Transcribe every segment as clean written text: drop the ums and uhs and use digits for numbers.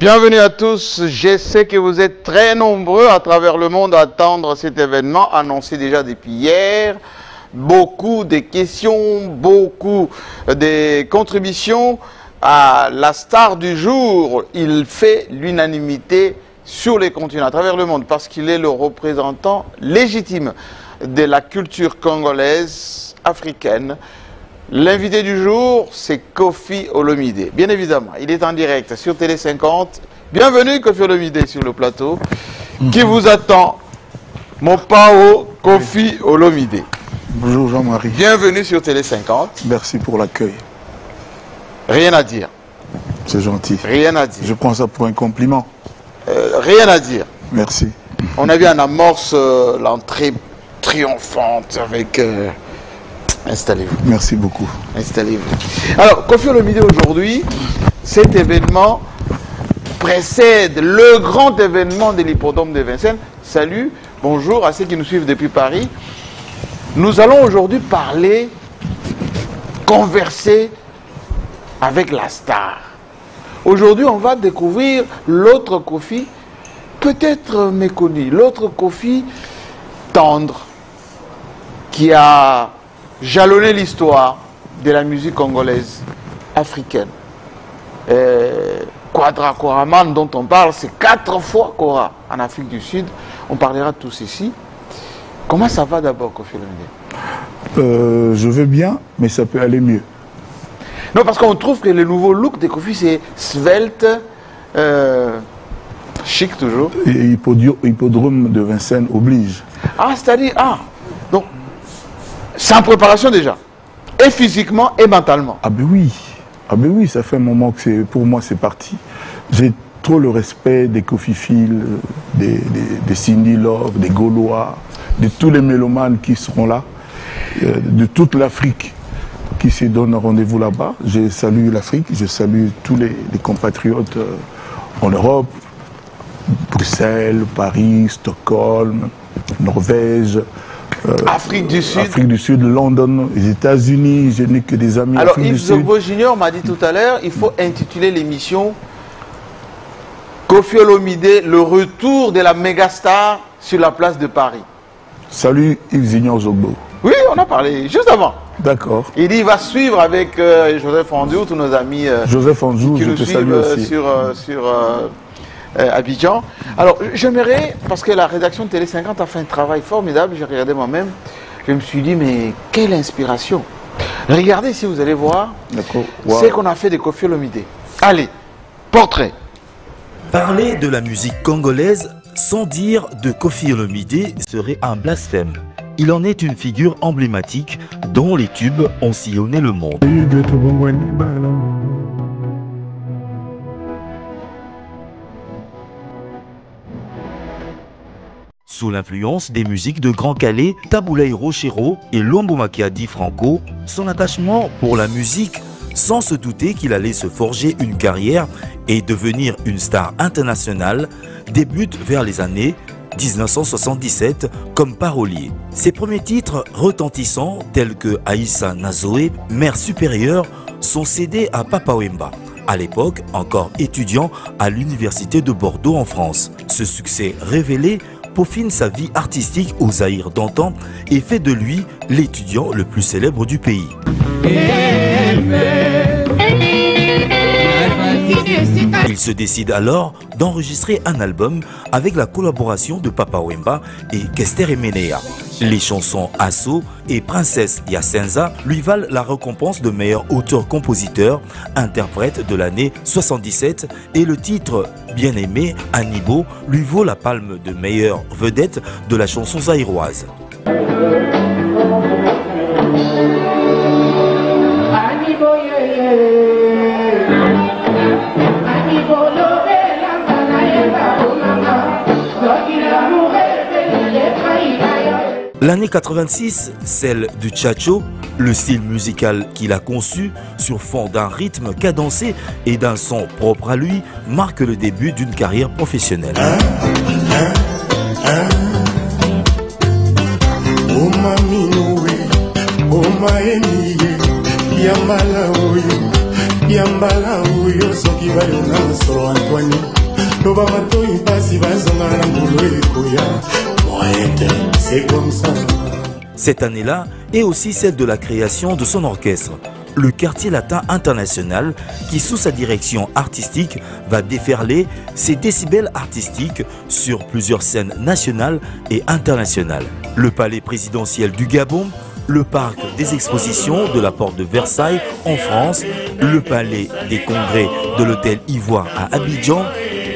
Bienvenue à tous, je sais que vous êtes très nombreux à travers le monde à attendre cet événement annoncé déjà depuis hier. Beaucoup de questions, beaucoup de contributions à la star du jour. Il fait l'unanimité sur les continents à travers le monde parce qu'il est le représentant légitime de la culture congolaise, africaine. L'invité du jour, c'est Koffi Olomide. Bien évidemment, il est en direct sur Télé 50. Bienvenue Koffi Olomide sur le plateau. Qui vous attend? Mon pao Koffi Olomide. Bonjour Jean-Marie. Bienvenue sur Télé 50. Merci pour l'accueil. Rien à dire. C'est gentil. Rien à dire. Je prends ça pour un compliment. Rien à dire. Merci. On a vu en amorce l'entrée triomphante avec... Installez-vous. Merci beaucoup. Installez-vous. Alors, Koffi Olomide aujourd'hui, cet événement précède le grand événement de l'hippodrome de Vincennes. Salut, bonjour à ceux qui nous suivent depuis Paris. Nous allons aujourd'hui parler, converser avec la star. Aujourd'hui, on va découvrir l'autre Koffi, peut-être méconnu, l'autre Koffi tendre, qui a jalonner l'histoire de la musique congolaise africaine. Quadra Koraman dont on parle, c'est 4 fois Kora en Afrique du Sud. On parlera de tout ceci. Comment ça va d'abord, Koffi Olomide? Je vais bien, mais ça peut aller mieux. Non, parce qu'on trouve que le nouveau look de Koffi, c'est svelte, chic toujours. Et hippodrome de Vincennes oblige. Ah, c'est-à-dire, donc, sans préparation déjà, et physiquement et mentalement. Ah ben oui, ça fait un moment que pour moi c'est parti. J'ai trop le respect des Koffi Phil, des Cindy Love, des Gaulois, de tous les mélomanes qui seront là, de toute l'Afrique qui se donne rendez-vous là-bas. Je salue l'Afrique, je salue tous les compatriotes en Europe, Bruxelles, Paris, Stockholm, Norvège, Afrique du Sud, London, les États-Unis, je n'ai que des amis. Alors Yves Zobo Junior m'a dit tout à l'heure, il faut intituler l'émission Koffi Olomide, le retour de la méga star sur la place de Paris. Salut Yves Junior Zobo. Oui, on a parlé juste avant. D'accord. Il dit il va suivre avec Joseph Andou, tous nos amis Joseph Andou, qui je nous te suivent salue aussi. sur Abidjan. Alors, j'aimerais, parce que la rédaction de Télé 50 a fait un travail formidable, j'ai regardé moi-même, je me suis dit, mais quelle inspiration! Regardez si vous allez voir ce qu'on a fait de Koffi Olomide. Allez, portrait. Parler de la musique congolaise sans dire de Koffi Olomide serait un blasphème. Il en est une figure emblématique dont les tubes ont sillonné le monde. Sous l'influence des musiques de Grand Calais, Taboulaï Rochero et Lombo Makiadi Franco, son attachement pour la musique, sans se douter qu'il allait se forger une carrière et devenir une star internationale, débute vers les années 1977 comme parolier. Ses premiers titres retentissants tels que Aïssa Nazoé, Mère supérieure, sont cédés à Papa Wemba, à l'époque encore étudiant à l'université de Bordeaux en France. Ce succès révélé peaufine sa vie artistique au Zaïre d'antan et fait de lui l'étudiant le plus célèbre du pays. Il se décide alors d'enregistrer un album avec la collaboration de Papa Wemba et Kester Emenea. Les chansons Asso et Princesse Yasenza lui valent la récompense de meilleur auteur-compositeur, interprète de l'année 77 et le titre Bien-aimé Anibo lui vaut la palme de meilleure vedette de la chanson zaïroise. L'année 86, celle du Tchatcho, le style musical qu'il a conçu sur fond d'un rythme cadencé et d'un son propre à lui, marque le début d'une carrière professionnelle. Cette année-là est aussi celle de la création de son orchestre, le Quartier Latin International, qui sous sa direction artistique va déferler ses décibels artistiques sur plusieurs scènes nationales et internationales. Le palais présidentiel du Gabon, le parc des expositions de la porte de Versailles en France, le palais des congrès de l'hôtel Ivoire à Abidjan,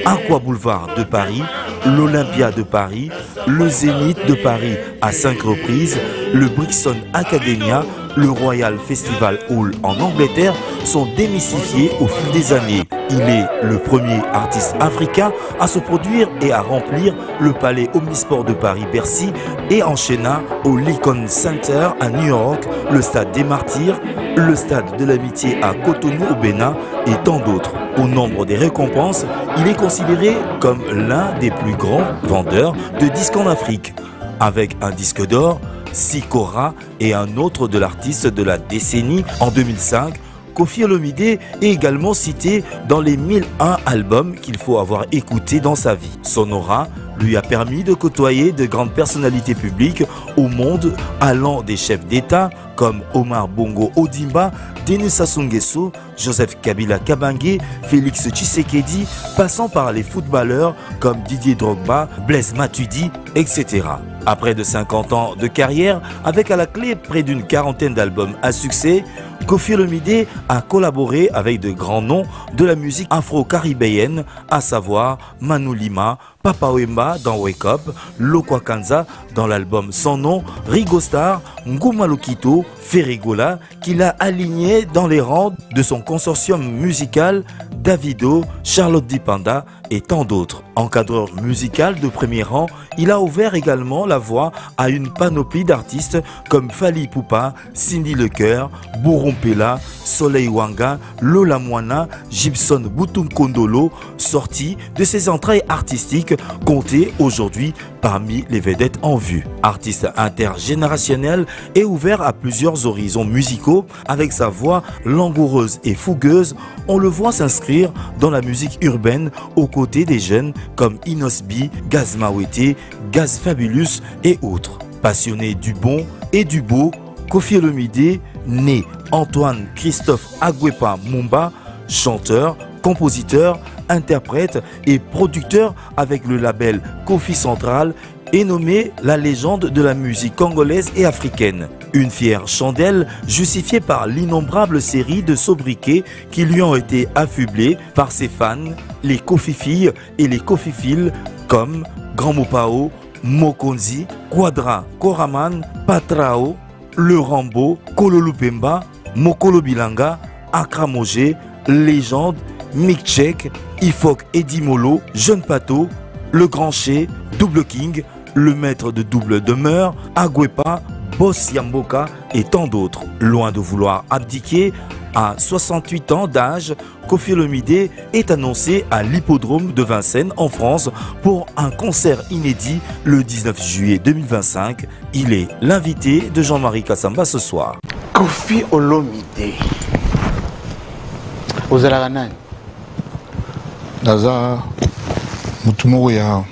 Aqua Boulevard de Paris, l'Olympia de Paris, le Zénith de Paris à 5 reprises, le Brixton Academia, le Royal Festival Hall en Angleterre sont démystifiés au fil des années. Il est le premier artiste africain à se produire et à remplir le palais Omnisport de Paris-Bercy et enchaîna au Lincoln Center à New York, le stade des Martyrs, le stade de l'Amitié à Cotonou au Bénin et tant d'autres. Au nombre des récompenses, il est considéré comme l'un des plus grands vendeurs de disques en Afrique, avec un disque d'or, 6 Cora et un autre de l'artiste de la décennie en 2005. Koffi Olomide est également cité dans les 1001 albums qu'il faut avoir écoutés dans sa vie. Son aura lui a permis de côtoyer de grandes personnalités publiques au monde, allant des chefs d'État comme Omar Bongo Ondimba, Denis Sassou Nguesso, Joseph Kabila Kabange, Félix Tshisekedi, passant par les footballeurs comme Didier Drogba, Blaise Matuidi, etc. Après de 50 ans de carrière, avec à la clé près d'une quarantaine d'albums à succès, Koffi Olomide a collaboré avec de grands noms de la musique afro-caribéenne, à savoir Manu Lima, Papa Wemba dans Wake Up, Lokwa Kanza dans l'album Sans Nom, Rigo Star, Nguma Lokito, Ferregola, qu'il a aligné dans les rangs de son consortium musical, Davido, Charlotte Dipanda et tant d'autres. Encadreur musical de premier rang, il a ouvert également la voie à une panoplie d'artistes comme Fally Ipupa, Cindy Lecoeur, Borompela, Soleil Wanga, Lola Moana, Gibson Boutoum-Kondolo, sortis de ses entrailles artistiques, comptés aujourd'hui parmi les vedettes en vue. Artiste intergénérationnel et ouvert à plusieurs horizons musicaux, avec sa voix langoureuse et fougueuse, on le voit s'inscrire dans la musique urbaine aux côtés des jeunes comme Inosbi, Gaz Mawete, Gaz Fabulous et autres. Passionné du bon et du beau, Koffi Olomide, né Antoine Christophe Agwepa Mumba, chanteur, compositeur, interprète et producteur avec le label Koffi Central, est nommé la légende de la musique congolaise et africaine. Une fière chandelle justifiée par l'innombrable série de sobriquets qui lui ont été affublés par ses fans, les Koffi-filles et les Koffi-fils comme Grand Mopao, Mokonzi, Quadra, Koraman, Patrao, Le Rambo, Kololupemba, Mokolo Bilanga, Akramoje, Légende, Mick Check, Ifok Edimolo, Jeune Pato, Le Grand Ché, Double King, le maître de double demeure, Agwepa, Boss Yamboka et tant d'autres. Loin de vouloir abdiquer, à 68 ans d'âge, Koffi Olomide est annoncé à l'hippodrome de Vincennes en France pour un concert inédit le 19 juillet 2025. Il est l'invité de Jean-Marie Kassamba ce soir. Koffi Olomide. Ozalaka nani? Naza mutu moko ya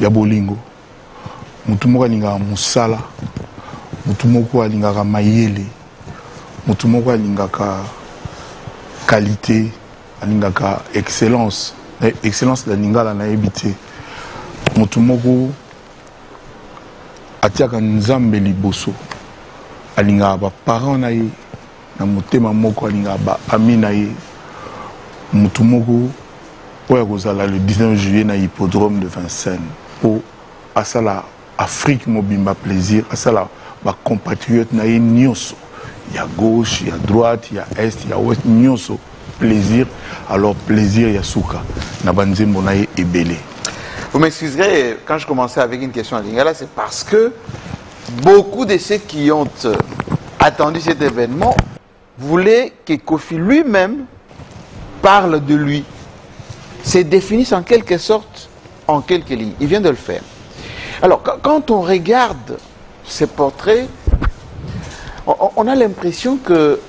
bolingo, mutu moko alingaka musala, mutu moko alingaka mayele, mutu moko alingaka qualité, alingaka excellence. Excellence la lingala na ebité. Mutu moko atiaka nzambe liboso, alingaka ba parents na ye, na motema moko alingaka ba ami na ye. Mutu moko oya kozala le 19 juillet na hippodrome de Vincennes pour asala Afrique mobimba plaisir, asala ba compatriotes na ye nyonso. Il y a gauche, il y a droite, il y a est, il y a ouest, nyonso plaisir. Alors plaisir yasuka na banzembo na ye ebele. Vous m'excuserez, quand je commençais avec une question à Lingala, c'est parce que beaucoup de ceux qui ont attendu cet événement voulaient que Koffi lui-même parle de lui, se définisse en quelque sorte en quelques lignes. Il vient de le faire. Alors, quand on regarde ces portraits, on a l'impression que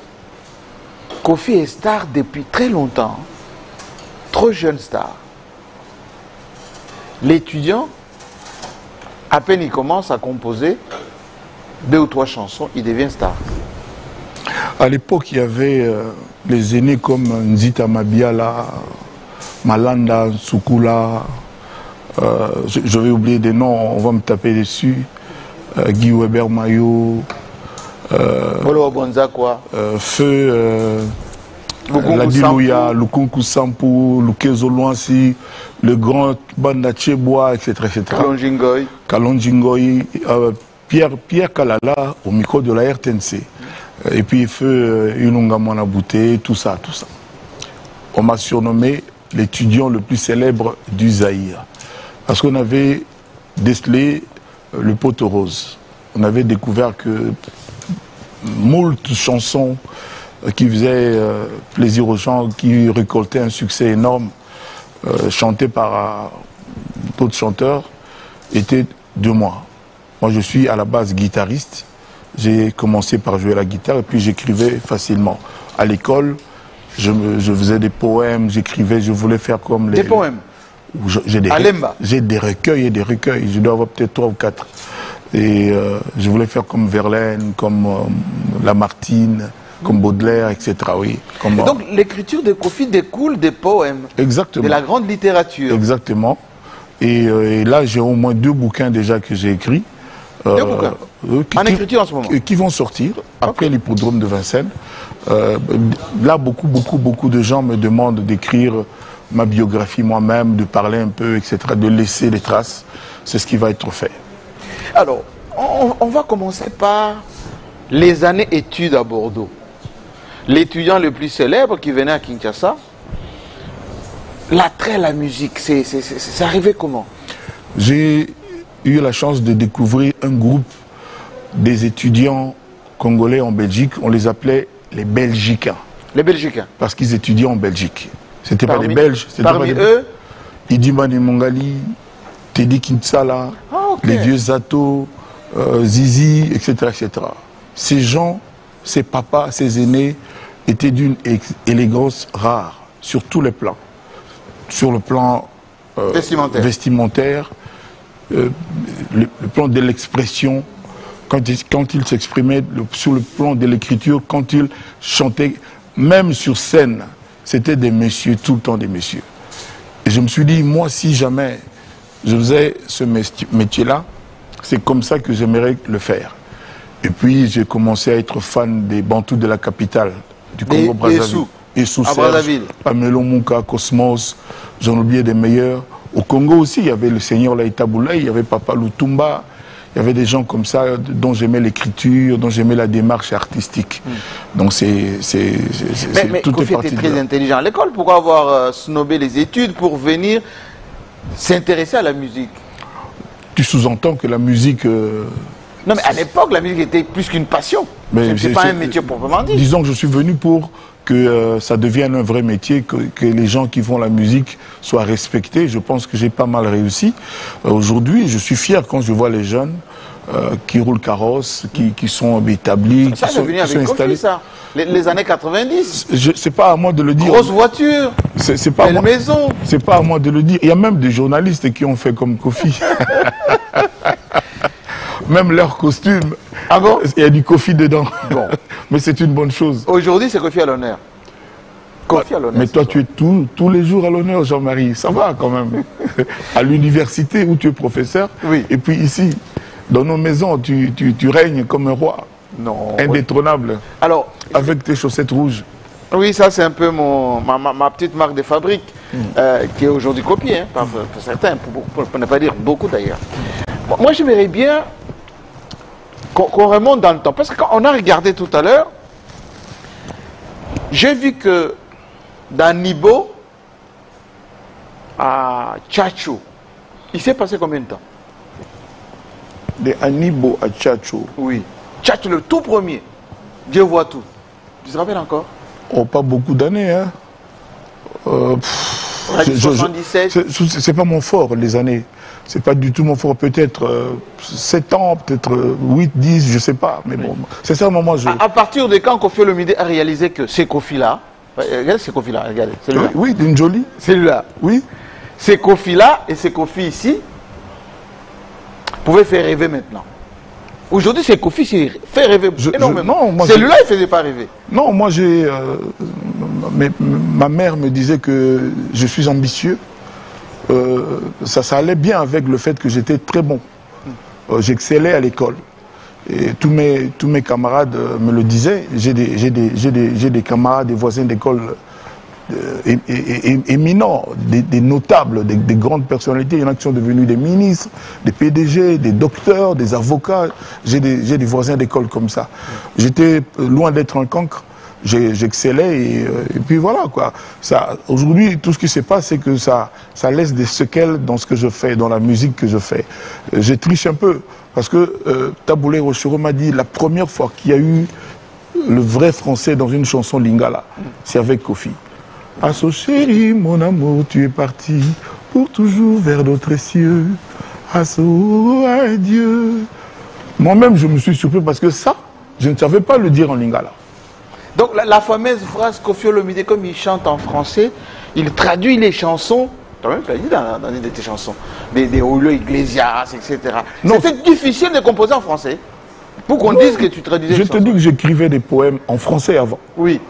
Koffi est star depuis très longtemps, trop jeune star. L'étudiant, à peine il commence à composer 2 ou 3 chansons, il devient star. À l'époque, il y avait les aînés comme Nzita Mabiala, Malanda, Sukula, je vais oublier des noms, on va me taper dessus, Guy Weber Mayo, Feu, Ladilouya, Lukunku Sampu, Lukezo Luansi, le grand Banda Chebois, etc. Kalonjingoy, Pierre Kalala au micro de la RTNC. Et puis Feu Ilunga Mwanabouté, tout ça. On m'a surnommé l'étudiant le plus célèbre du Zaïre. Parce qu'on avait décelé le poteau rose. On avait découvert que moult chansons qui faisaient plaisir aux gens, qui récoltaient un succès énorme, chantées par d'autres chanteurs, étaient de moi. Moi, je suis à la base guitariste. J'ai commencé par jouer la guitare et puis j'écrivais facilement. À l'école, je faisais des poèmes, j'écrivais, je voulais faire comme les... Des poèmes? J'ai des recueils et des recueils. Je dois avoir peut-être 3 ou 4. Et je voulais faire comme Verlaine, comme Lamartine, comme Baudelaire, etc. Oui, comme, donc l'écriture de Koffi découle des poèmes. Exactement. De la grande littérature. Exactement. Et là, j'ai au moins 2 bouquins déjà que j'ai écrits. 2 bouquins en écriture en ce moment? Qui vont sortir après l'hippodrome de Vincennes. Là, beaucoup de gens me demandent d'écrire ma biographie moi-même, de parler un peu, etc., de laisser des traces. C'est ce qui va être fait. Alors, on va commencer par les années études à Bordeaux. L'étudiant le plus célèbre qui venait à Kinshasa, l'attrait à la musique, c'est arrivé comment? J'ai eu la chance de découvrir un groupe des étudiants congolais en Belgique. On les appelait les Belgicains. Les Belgicains? Parce qu'ils étudiaient en Belgique. C'était pas des Belges. Parmi eux, Idimani Mongali, Teddy Kinsala, les vieux Zato, Zizi, etc., etc. Ces gens, ces papas, ces aînés étaient d'une élégance rare sur tous les plans. Sur le plan vestimentaire, le plan de l'expression, quand ils s'exprimaient, sur le plan de l'écriture, quand ils chantaient, même sur scène, c'était des messieurs, tout le temps des messieurs. Et je me suis dit, moi, si jamais je faisais ce métier-là, c'est comme ça que j'aimerais le faire. Et puis, j'ai commencé à être fan des Bantous de la capitale, du Congo-Brazzaville. Et sous Serge, Pamelo Mouka, Cosmos, j'en oubliais des meilleurs. Au Congo aussi, il y avait le Seigneur Laïta Boulaye, il y avait Papa Lutumba, il y avait des gens comme ça dont j'aimais l'écriture, dont j'aimais la démarche artistique. Donc mais Koffi était très intelligent à l'école. Pourquoi avoir snobé les études pour venir s'intéresser à la musique? Tu sous-entends que la musique... Non, mais à l'époque, la musique était plus qu'une passion. Ce n'était pas un métier proprement dit. Disons que je suis venu pour que ça devienne un vrai métier, que les gens qui font la musique soient respectés. Je pense que j'ai pas mal réussi. Aujourd'hui, je suis fier quand je vois les jeunes qui roulent carrosse, qui sont établis, ça, qui sont installés. Ça. Les années 90. C'est pas à moi de le dire. Grosse voiture. C'est pas belle maison. C'est pas à moi de le dire. Il y a même des journalistes qui ont fait comme Kofi. Même leur costume. Ah bon? Il y a du Kofi dedans. Bon. Mais c'est une bonne chose. Aujourd'hui, c'est Kofi à l'honneur. Kofi à l'honneur. Mais toi, tu es tous les jours à l'honneur, Jean-Marie. Ça va quand même. À l'université où tu es professeur. Oui. Et puis ici, dans nos maisons, tu règnes comme un roi. Non. Indétrônable. Alors, avec tes chaussettes rouges. Oui, ça c'est un peu ma petite marque de fabrique, qui est aujourd'hui copiée, hein, par certains, pour ne pas dire beaucoup d'ailleurs. Bon, moi j'aimerais bien qu'on remonte dans le temps, parce que quand on a regardé tout à l'heure, j'ai vu que dans Nibo, à Tchatcho, il s'est passé combien de temps? De Anibo à Tchatcho. Oui. Tchatcho, le tout premier. Dieu voit tout. Tu te rappelles encore? Oh, pas beaucoup d'années, hein. 77. C'est pas mon fort, les années. C'est pas du tout mon fort. Peut-être 7 ans, peut-être 8, 10, je sais pas. Mais bon, c'est ça le moment. À partir de quand Koffi Olomidé a réalisé que ces Kofi-là, regardez ces Kofi-là, regardez, celui-là. Oui, d'une jolie. Celui-là. Oui. Ces Kofi-là et ces Kofi ici pouvaient faire rêver maintenant. Aujourd'hui, ces Kofi, c'est fait rêver énormément. Celui-là, il ne faisait pas rêver. Non, moi, ma mère me disait que je suis ambitieux. Ça allait bien avec le fait que j'étais très bon. J'excellais à l'école. Et tous mes camarades me le disaient. J'ai des camarades, des voisins d'école éminents, des notables, des grandes personnalités. Il y en a qui sont devenus des ministres, des PDG, des docteurs, des avocats. J'ai des voisins d'école comme ça. J'étais loin d'être un cancre. J'excellais et puis voilà quoi. Aujourd'hui, tout ce qui se passe, c'est que ça laisse des séquelles dans ce que je fais, dans la musique que je fais. Je triche un peu parce que Taboulé Rochero m'a dit la première fois qu'il y a eu le vrai français dans une chanson lingala, c'est avec Kofi. Asso chéri, mon amour, tu es parti pour toujours vers d'autres cieux. Asso, adieu. Moi-même, je me suis surpris parce que ça, je ne savais pas le dire en lingala. Donc la fameuse phrase Koffi Olomidé, comme il chante en français, il traduit les chansons, tu as même dit dans une de tes chansons, des Julio Iglesias, etc. C'était difficile de composer en français, pour qu'on dise que tu traduisais les chansons. Je te dis que j'écrivais des poèmes en français avant. Oui.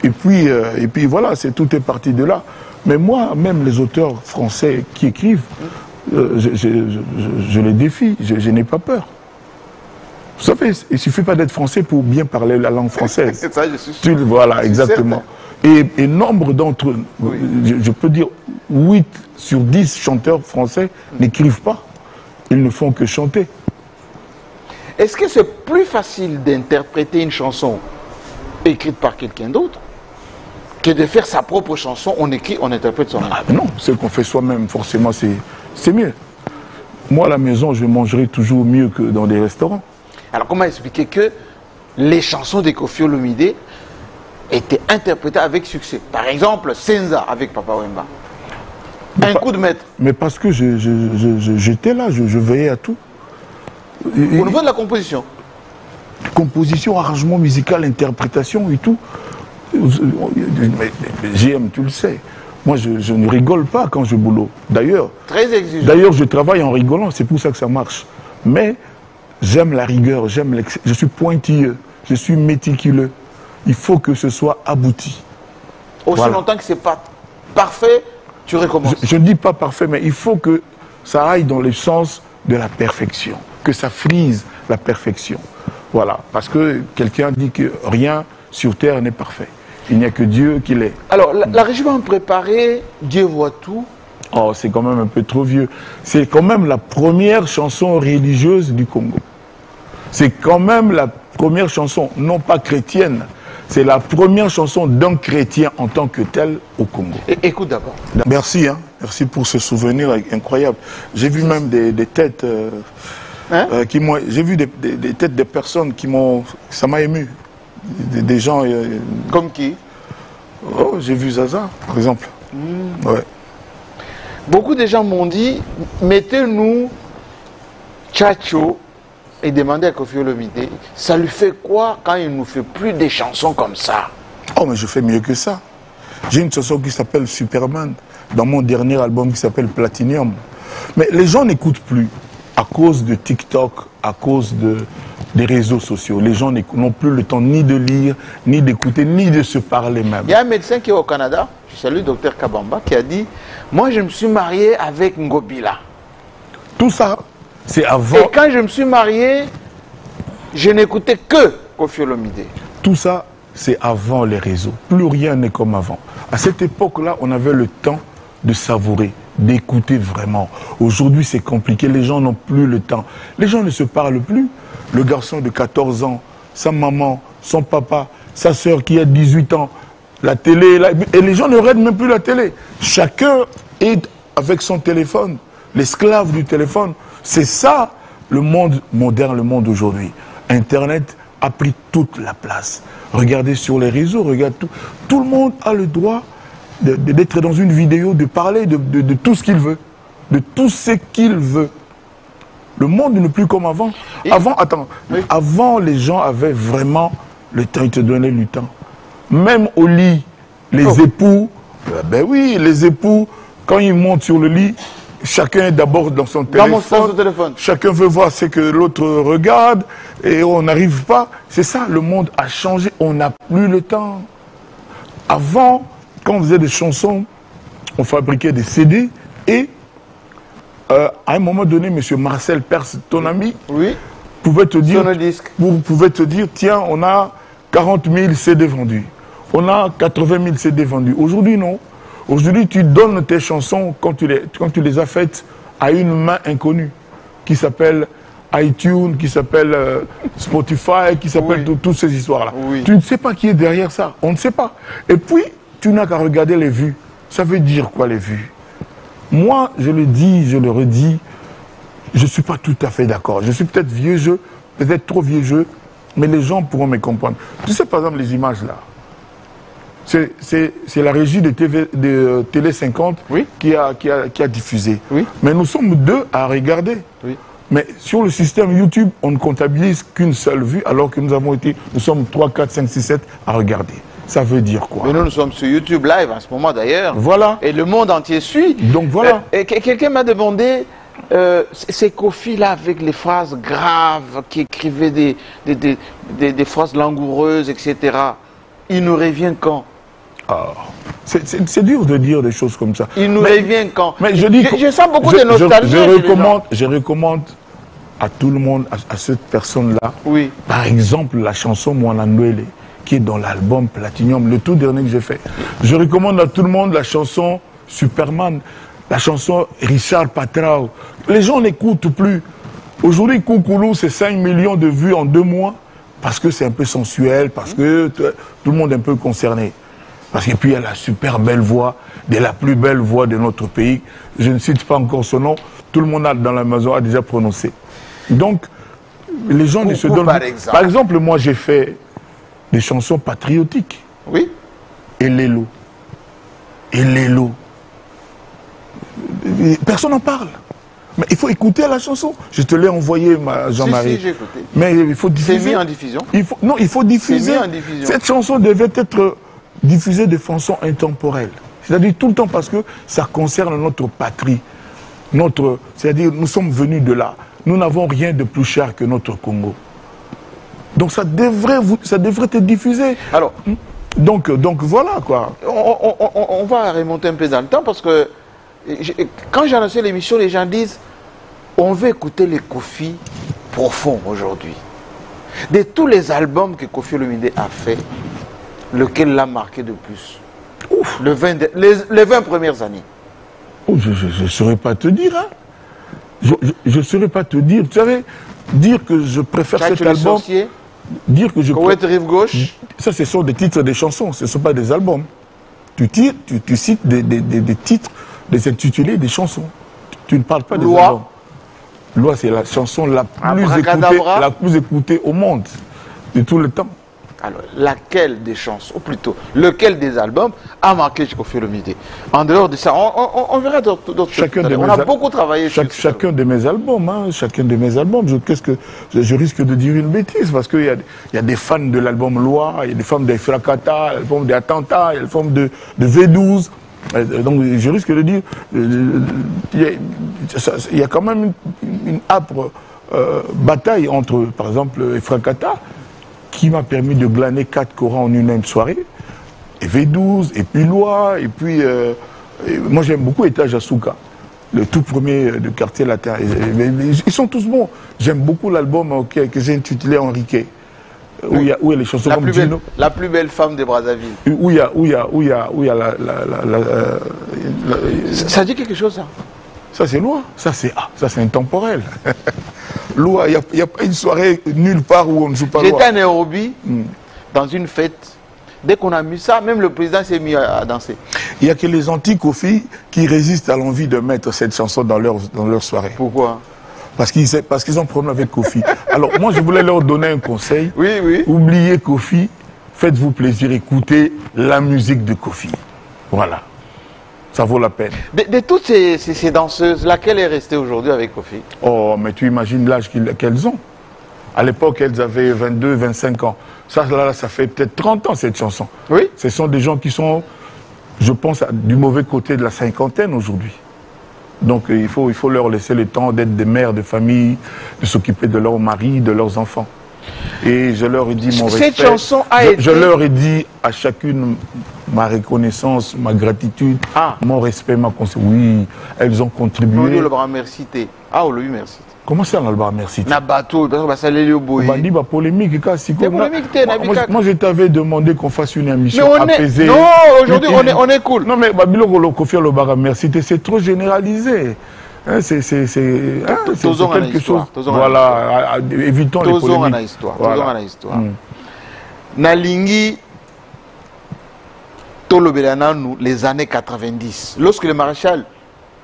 Et puis voilà, tout est parti de là. Mais moi, même les auteurs français qui écrivent, je les défie, je n'ai pas peur. Vous savez, il ne suffit pas d'être français pour bien parler la langue française. C'est ça, je suis sûr. Voilà, exactement. Et nombre d'entre eux, je peux dire 8 sur 10 chanteurs français n'écrivent pas. Ils ne font que chanter. Est-ce que c'est plus facile d'interpréter une chanson écrite par quelqu'un d'autre que de faire sa propre chanson, on écrit, on interprète son œuvre? Non, ce qu'on fait soi-même, forcément, c'est mieux. Moi, à la maison, je mangerai toujours mieux que dans des restaurants. Alors, comment expliquer que les chansons de Koffi Olomidé étaient interprétées avec succès? Par exemple, Senza avec Papa Wemba. Un coup de maître. Mais parce que j'étais là, je veillais à tout. Au niveau de la composition? Composition, arrangement musical, interprétation et tout. JM, tu le sais. Moi, je ne rigole pas quand je boulot. D'ailleurs, très exigeant. D'ailleurs, je travaille en rigolant, c'est pour ça que ça marche. Mais j'aime la rigueur, je suis pointilleux, je suis méticuleux. Il faut que ce soit abouti. Aussi longtemps que ce n'est pas parfait, tu recommences. Je ne dis pas parfait, mais il faut que ça aille dans le sens de la perfection, que ça frise la perfection. Voilà, parce que quelqu'un dit que rien sur terre n'est parfait. Il n'y a que Dieu qui l'est. Alors, la régiment préparée, Dieu voit tout. Oh, c'est quand même un peu trop vieux. C'est quand même la première chanson religieuse du Congo. C'est quand même la première chanson, non pas chrétienne, C'est la première chanson d'un chrétien en tant que tel au Congo. Écoute d'abord. Merci, hein. Merci pour ce souvenir incroyable. J'ai vu même des têtes qui m'ont... J'ai vu des têtes de personnes qui m'ont... Ça m'a ému. Des gens... Comme qui? Oh, j'ai vu Zaza, par exemple. Ouais. Beaucoup de gens m'ont dit, mettez-nous Tchatcho et demandez à Koffi Olomide, ça lui fait quoi quand il nous fait plus des chansons comme ça? Oh, mais je fais mieux que ça. J'ai une chanson qui s'appelle Superman, dans mon dernier album qui s'appelle Platinum. Mais les gens n'écoutent plus à cause de TikTok, à cause des réseaux sociaux. Les gens n'ont plus le temps ni de lire, ni d'écouter, ni de se parler même. Il y a un médecin qui est au Canada, je salue Dr Kabamba, qui a dit, moi je me suis marié avec Ngobila. Tout ça, c'est avant... Et quand je me suis marié, je n'écoutais que Koffi Olomide. Tout ça, c'est avant les réseaux. Plus rien n'est comme avant. À cette époque-là, on avait le temps de savourer, d'écouter vraiment. Aujourd'hui, c'est compliqué. Les gens n'ont plus le temps. Les gens ne se parlent plus. Le garçon de 14 ans, sa maman, son papa, sa sœur qui a 18 ans, la télé, et les gens ne regardent même plus la télé. Chacun est avec son téléphone, l'esclave du téléphone. C'est ça le monde moderne, le monde d'aujourd'hui. Internet a pris toute la place. Regardez sur les réseaux, regarde tout. Tout le monde a le droit d'être dans une vidéo, de parler de tout ce qu'il veut, de tout ce qu'il veut. Le monde n'est plus comme avant. Avant, les gens avaient vraiment le temps, ils te donnaient du temps. Même au lit, les époux, ben oui, les époux, quand ils montent sur le lit, chacun est d'abord dans son téléphone. Chacun veut voir ce que l'autre regarde et on n'arrive pas. C'est ça, le monde a changé, on n'a plus le temps. Avant, quand on faisait des chansons, on fabriquait des CD et à un moment donné, M. Marcel Perse, ton ami, pouvait te dire, tiens, on a 40 000 CD vendus. On a 80 000 CD vendus. Aujourd'hui, non. Aujourd'hui, tu donnes tes chansons quand tu les as faites à une main inconnue, qui s'appelle iTunes, qui s'appelle Spotify, qui s'appelle toutes ces histoires-là. Tu ne sais pas qui est derrière ça. On ne sait pas. Et puis, tu n'as qu'à regarder les vues. Ça veut dire quoi, les vues? Moi, je le dis, je le redis, je ne suis pas tout à fait d'accord. Je suis peut-être vieux jeu, peut-être trop vieux jeu, mais les gens pourront me comprendre. Tu sais, par exemple, les images là, c'est la régie de Télé 50 qui a diffusé. Mais nous sommes deux à regarder. Mais sur le système YouTube, on ne comptabilise qu'une seule vue, alors que nous sommes 3, 4, 5, 6, 7 à regarder. Ça veut dire quoi? Mais nous sommes sur YouTube Live en ce moment d'ailleurs. Voilà. Et le monde entier suit. Donc voilà. Quelqu'un m'a demandé, ces Koffi là avec les phrases graves, qui écrivaient des phrases langoureuses, etc. Il nous revient quand? C'est dur de dire des choses comme ça. Il nous revient quand? Mais je sens beaucoup de nostalgie. Je recommande à tout le monde, à cette personne-là, par exemple la chanson Mwanandwele, qui est dans l'album Platinum, le tout dernier que j'ai fait. Je recommande à tout le monde la chanson Superman, la chanson Richard Patrao. Les gens n'écoutent plus. Aujourd'hui, Koukoulou, c'est 5 millions de vues en 2 mois, parce que c'est un peu sensuel, parce que tout le monde est un peu concerné. Parce que puis il y a la super belle voix, la plus belle voix de notre pays. Je ne cite pas encore son nom, tout le monde dans la maison a déjà prononcé. Donc, les gens ne se donnent... Par exemple, moi j'ai fait des chansons patriotiques. Oui. Et Lélo. Personne n'en parle. Mais il faut écouter la chanson. Je te l'ai envoyé, Jean-Marie. Si, j'ai écouté. Mais il faut diffuser. C'est mis en diffusion. Non, il faut diffuser. C'est mis en diffusion. Cette chanson devait être diffusée de façon intemporelle. C'est-à-dire tout le temps parce que ça concerne notre patrie. C'est-à-dire nous sommes venus de là. Nous n'avons rien de plus cher que notre Congo. Donc ça devrait être diffusé. Alors, donc voilà quoi. On va remonter un peu dans le temps parce que quand j'ai annoncé l'émission, les gens disent on veut écouter les Koffi profonds aujourd'hui. De tous les albums que Koffi Olomide a fait, lequel l'a marqué de plus? Ouf. Les 20 premières années. Oh, je ne saurais pas te dire. Hein. Je ne saurais pas te dire. Tu savais, dire que je préfère cet album. dire que je... Koweït Rive Gauche. Ça, ce sont des titres des chansons, ce ne sont pas des albums. Tu cites des titres, des intitulés des chansons. Tu ne parles pas des albums. Loi, c'est la chanson la plus écoutée au monde, de tout le temps. Alors, laquelle des chansons, ou plutôt, lequel des albums a marqué Koffi Olomide? En dehors de ça, on verra d'autres choses. On a beaucoup travaillé sur chacun de mes albums, hein, chacun de mes albums. Je risque de dire une bêtise, parce qu'il y a des fans de l'album Loi, il y a des fans des Fracata, des fans des Attentats, il y a des fans de V12. Donc je risque de dire, il y a quand même une âpre bataille entre, par exemple, Fracata, qui m'a permis de glaner 4 Corans en une même soirée, et V12, et puis Loi, et puis... moi j'aime beaucoup Étage Asuka, le tout premier de Quartier Latin. Ils sont tous bons. J'aime beaucoup l'album que j'ai intitulé Enrique, où il y a les chansons comme Gino. La plus belle femme de Brazzaville. Où il y a ça dit quelque chose, ça? Ça c'est Loi, ça c'est intemporel. Loi, il n'y a pas une soirée nulle part où on ne joue pas Loi. J'étais à Nairobi, dans une fête. Dès qu'on a mis ça, même le président s'est mis à danser. Il n'y a que les anti-Koffi qui résistent à l'envie de mettre cette chanson dans leur soirée. Pourquoi? Parce qu'ils ont problème avec Koffi. Alors moi je voulais leur donner un conseil. Oui, oui. Oubliez Koffi, faites-vous plaisir, écoutez la musique de Koffi. Voilà. Ça vaut la peine. De toutes ces danseuses, laquelle est restée aujourd'hui avec Koffi? Oh, mais tu imagines l'âge qu'elles ont. À l'époque, elles avaient 22, 25 ans. Ça fait peut-être 30 ans, cette chanson. Oui. Ce sont des gens qui sont, je pense, du mauvais côté de la cinquantaine aujourd'hui. Donc, il faut leur laisser le temps d'être des mères de famille, de s'occuper de leurs maris, de leurs enfants. Et je leur ai dit mon respect. Cette chanson a été... Je leur ai dit à chacune ma reconnaissance, ma gratitude, mon respect, ma conscience. Oui, elles ont contribué. Merci. Ah, oui, merci. Comment c'est un merci? Nabato, parce que ça allait au bout. On dit polémique, moi je t'avais demandé qu'on fasse une émission apaisée. Non, aujourd'hui on est cool. Non mais merci, c'est trop généralisé. Hein, c'est quelque chose. Voilà, évitons les polémiques. Voilà. Histoire. Nalingi Tolobelana, les années 90. Lorsque le maréchal,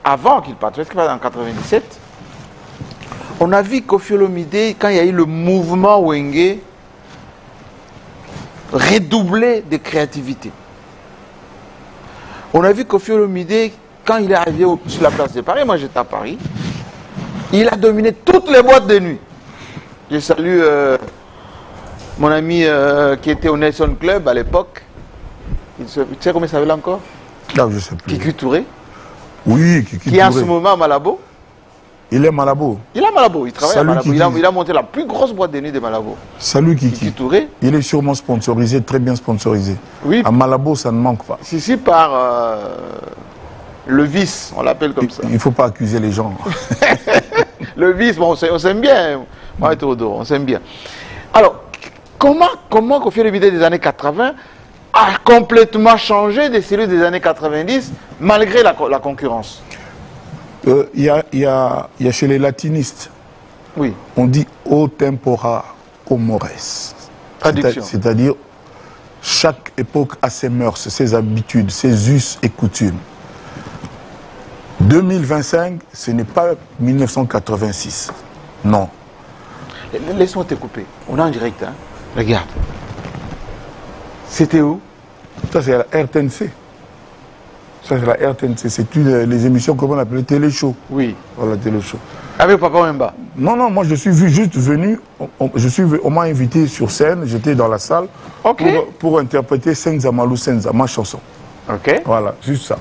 avant qu'il parte, est-ce qu'il part en 97? On a vu Koffi Olomide, quand il y a eu le mouvement Wenge, redoubler de créativité. On a vu Koffi Olomide, quand il est arrivé sur la place de Paris, moi j'étais à Paris, il a dominé toutes les boîtes de nuit. Je salue mon ami qui était au Nelson Club à l'époque. Tu sais comment il s'appelle encore? Non, je sais plus. Kiki Touré. Oui, Kiki Touré. Qui est en ce moment à Malabo. Il est Malabo. Il est à Malabo, il travaille à Malabo. Il a monté la plus grosse boîte de nuit de Malabo. Salut Kiki Touré. Il est sûrement sponsorisé, très bien sponsorisé. Oui. À Malabo, ça ne manque pas. Si, par le vice, on l'appelle comme ça. Il ne faut pas accuser les gens. Le vice, bon, on s'aime bien. Moi et Théodore, on s'aime bien. Alors, comment Koffi Olomide des années 80 a complètement changé de celui des années 90 malgré la concurrence? Il y a chez les latinistes, oui, on dit o tempora o mores. C'est-à-dire, chaque époque a ses mœurs, ses habitudes, ses us et coutumes. 2025, ce n'est pas 1986. Non. Laisse-moi te couper. On est en direct, hein. Regarde. C'était où? Ça, c'est la RTNC. Ça, c'est la RTNC. C'est les émissions qu'on appelle télé-show. Oui. Voilà, télé-show. Avec Papa Wemba? Non, non, moi je suis juste venu. On m'a invité sur scène, j'étais dans la salle pour interpréter Senza Malou Senza, ma chanson. Ok. Voilà, juste ça.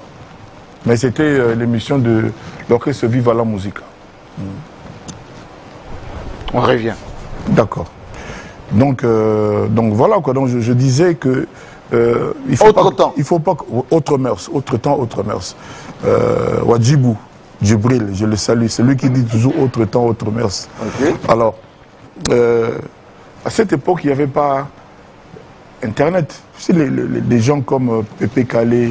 Mais c'était l'émission de l'orchestre Viva la Musica. On revient. D'accord. Donc voilà quoi. Donc je disais que il faut pas autre mœurs, autre temps, autre mœurs. Wadjibou, Djibril, je le salue, c'est lui qui dit toujours autre temps, autre mœurs. Okay. Alors à cette époque il n'y avait pas Internet. Tu sais, les gens comme Pépé Calé,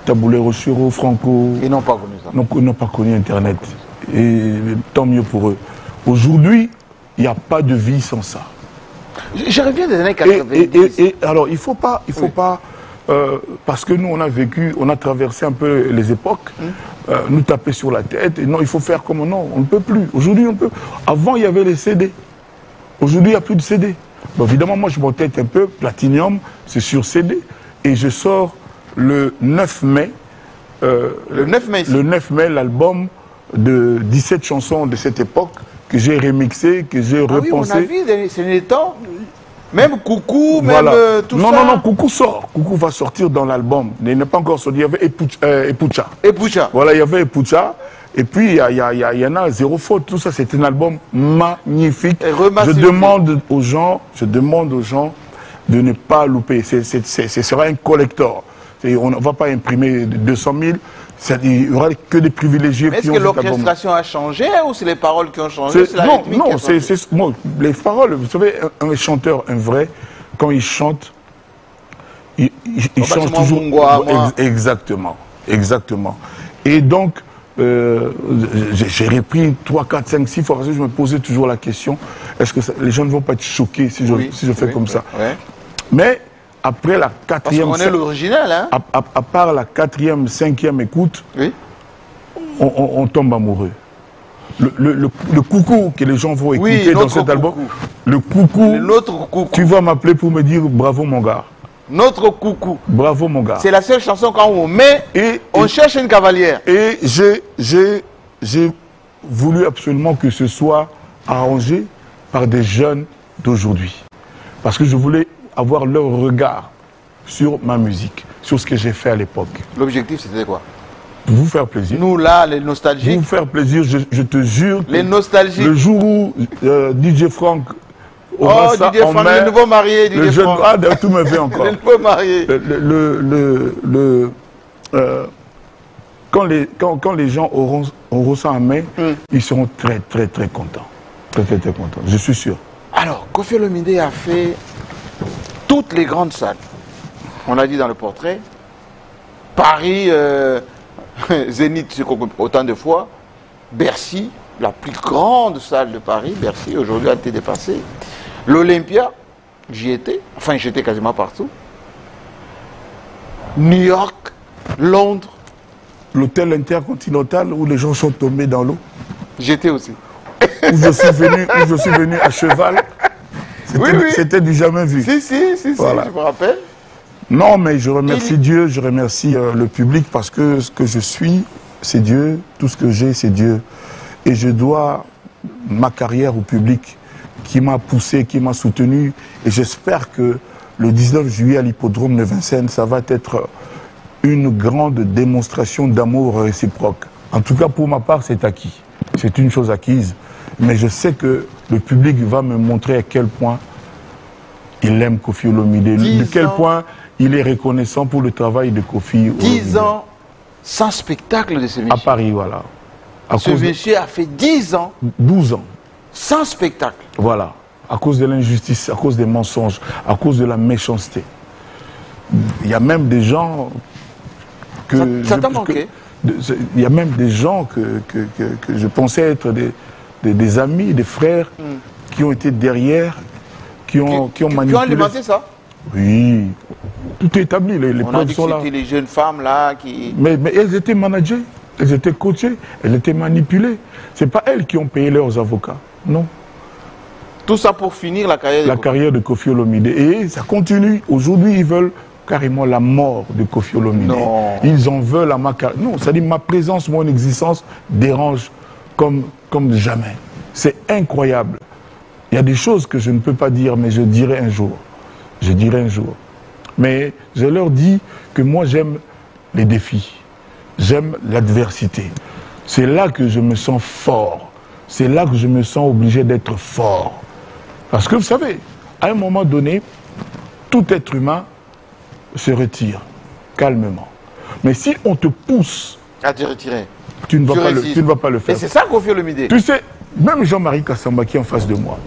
Taboulé Rochero, Franco, ils n'ont pas connu ça. Ils n'ont pas connu Internet. Et tant mieux pour eux. Aujourd'hui, il n'y a pas de vie sans ça. Je reviens des années 90. Et alors, il faut pas, parce que nous, on a vécu, on a traversé un peu les époques, nous taper sur la tête, et non, il faut faire comme non, on ne peut plus. Aujourd'hui, on peut. Avant, il y avait les CD. Aujourd'hui, il n'y a plus de CD. Bon, évidemment, moi, je m'entête un peu. Platinum, c'est sur CD. Et je sors le 9 mai. Le 9 mai, le 9 mai, l'album de 17 chansons de cette époque que j'ai remixé, que j'ai repensé. Oui, on a vu, c'est les temps. Même Coucou, voilà. Même tout ça. Non, Coucou sort. Coucou va sortir dans l'album. Il n'est pas encore sorti. Il y avait Epucha. Epucha. Voilà, il y avait Epucha. Et puis, il y en a zéro faute. Tout ça, c'est un album magnifique. Je demande aux gens de ne pas louper. Ce sera un collector. On ne va pas imprimer 200 000. Il n'y aura que des privilégiés. Est-ce que l'orchestration a changé ou c'est les paroles qui ont changé? Non, les paroles. Vous savez, un chanteur, un vrai, quand il chante, il change toujours. Exactement. Et donc, j'ai repris 3, 4, 5, 6 fois parce que je me posais toujours la question, est-ce que les gens ne vont pas être choqués si je fais comme ça? Mais après la quatrième... Parce qu'on est l'original, hein? À part la quatrième, cinquième écoute, on tombe amoureux. Le coucou que les gens vont écouter dans cet album, le coucou, tu vas m'appeler pour me dire bravo mon gars. Notre coucou. Bravo mon gars. C'est la seule chanson quand on met, on cherche une cavalière. Et j'ai voulu absolument que ce soit arrangé par des jeunes d'aujourd'hui. Parce que je voulais avoir leur regard sur ma musique, sur ce que j'ai fait à l'époque. L'objectif, c'était quoi? Vous faire plaisir. Nous, là, les nostalgiques. Vous faire plaisir, je te jure. Les nostalgiques. Le jour où DJ Frank aura ça en main, le nouveau marié, DJ Frank. Tout me fait encore. Le nouveau marié. Quand les gens auront ça en main, ils seront très, très, très contents. Très, très, très contents. Je suis sûr. Alors, Koffi Olomide a fait toutes les grandes salles. On l'a dit dans le portrait. Paris, Zénith, autant de fois. Bercy, la plus grande salle de Paris. Bercy, aujourd'hui, a été dépassée. L'Olympia, j'y étais. Enfin, j'étais quasiment partout. New York, Londres. L'hôtel intercontinental où les gens sont tombés dans l'eau. J'étais aussi. Où je suis venu à cheval. C'était du jamais vu. Si, voilà. Je me rappelle. Non, mais je remercie Dieu, je remercie le public parce que ce que je suis, c'est Dieu. Tout ce que j'ai, c'est Dieu. Et je dois ma carrière au public qui m'a poussé, qui m'a soutenu. Et j'espère que le 19 juillet à l'hippodrome de Vincennes, ça va être une grande démonstration d'amour réciproque. En tout cas, pour ma part, c'est acquis. C'est une chose acquise. Mais je sais que le public va me montrer à quel point il aime Koffi Olomide, de quel point il est reconnaissant pour le travail de Koffi Olomide. 10 ans sans spectacle de ce monsieur. À Paris, voilà. Ce monsieur a fait 10 ans. 12 ans. Sans spectacle. Voilà. À cause de l'injustice, à cause des mensonges, à cause de la méchanceté. Il y a même des gens que... Ça t'a manqué? Il y a même des gens que je pensais être des amis, des frères, qui ont été derrière, qui ont manipulé. Qui ont alimenté ça? Oui. Tout est établi, les preuves sont là. C'était les jeunes femmes là qui... Mais elles étaient managées, elles étaient coachées, elles étaient manipulées. Ce n'est pas elles qui ont payé leurs avocats, non. Tout ça pour finir la carrière de Koffi Olomide. Et ça continue. Aujourd'hui, ils veulent carrément la mort de Koffi Olomide. Non. Ils en veulent à ma carrière. Non, c'est-à-dire ma présence, mon existence dérange comme jamais. C'est incroyable. Il y a des choses que je ne peux pas dire, mais je dirai un jour. Je dirai un jour. Mais je leur dis que moi, j'aime les défis. J'aime l'adversité. C'est là que je me sens fort. C'est là que je me sens obligé d'être fort. Parce que vous savez, à un moment donné, tout être humain se retire calmement. Mais si on te pousse à te retirer, tu ne vas pas le faire. Et c'est ça Koffi Olomide. Tu sais, même Jean-Marie Kassamba qui est en face de moi,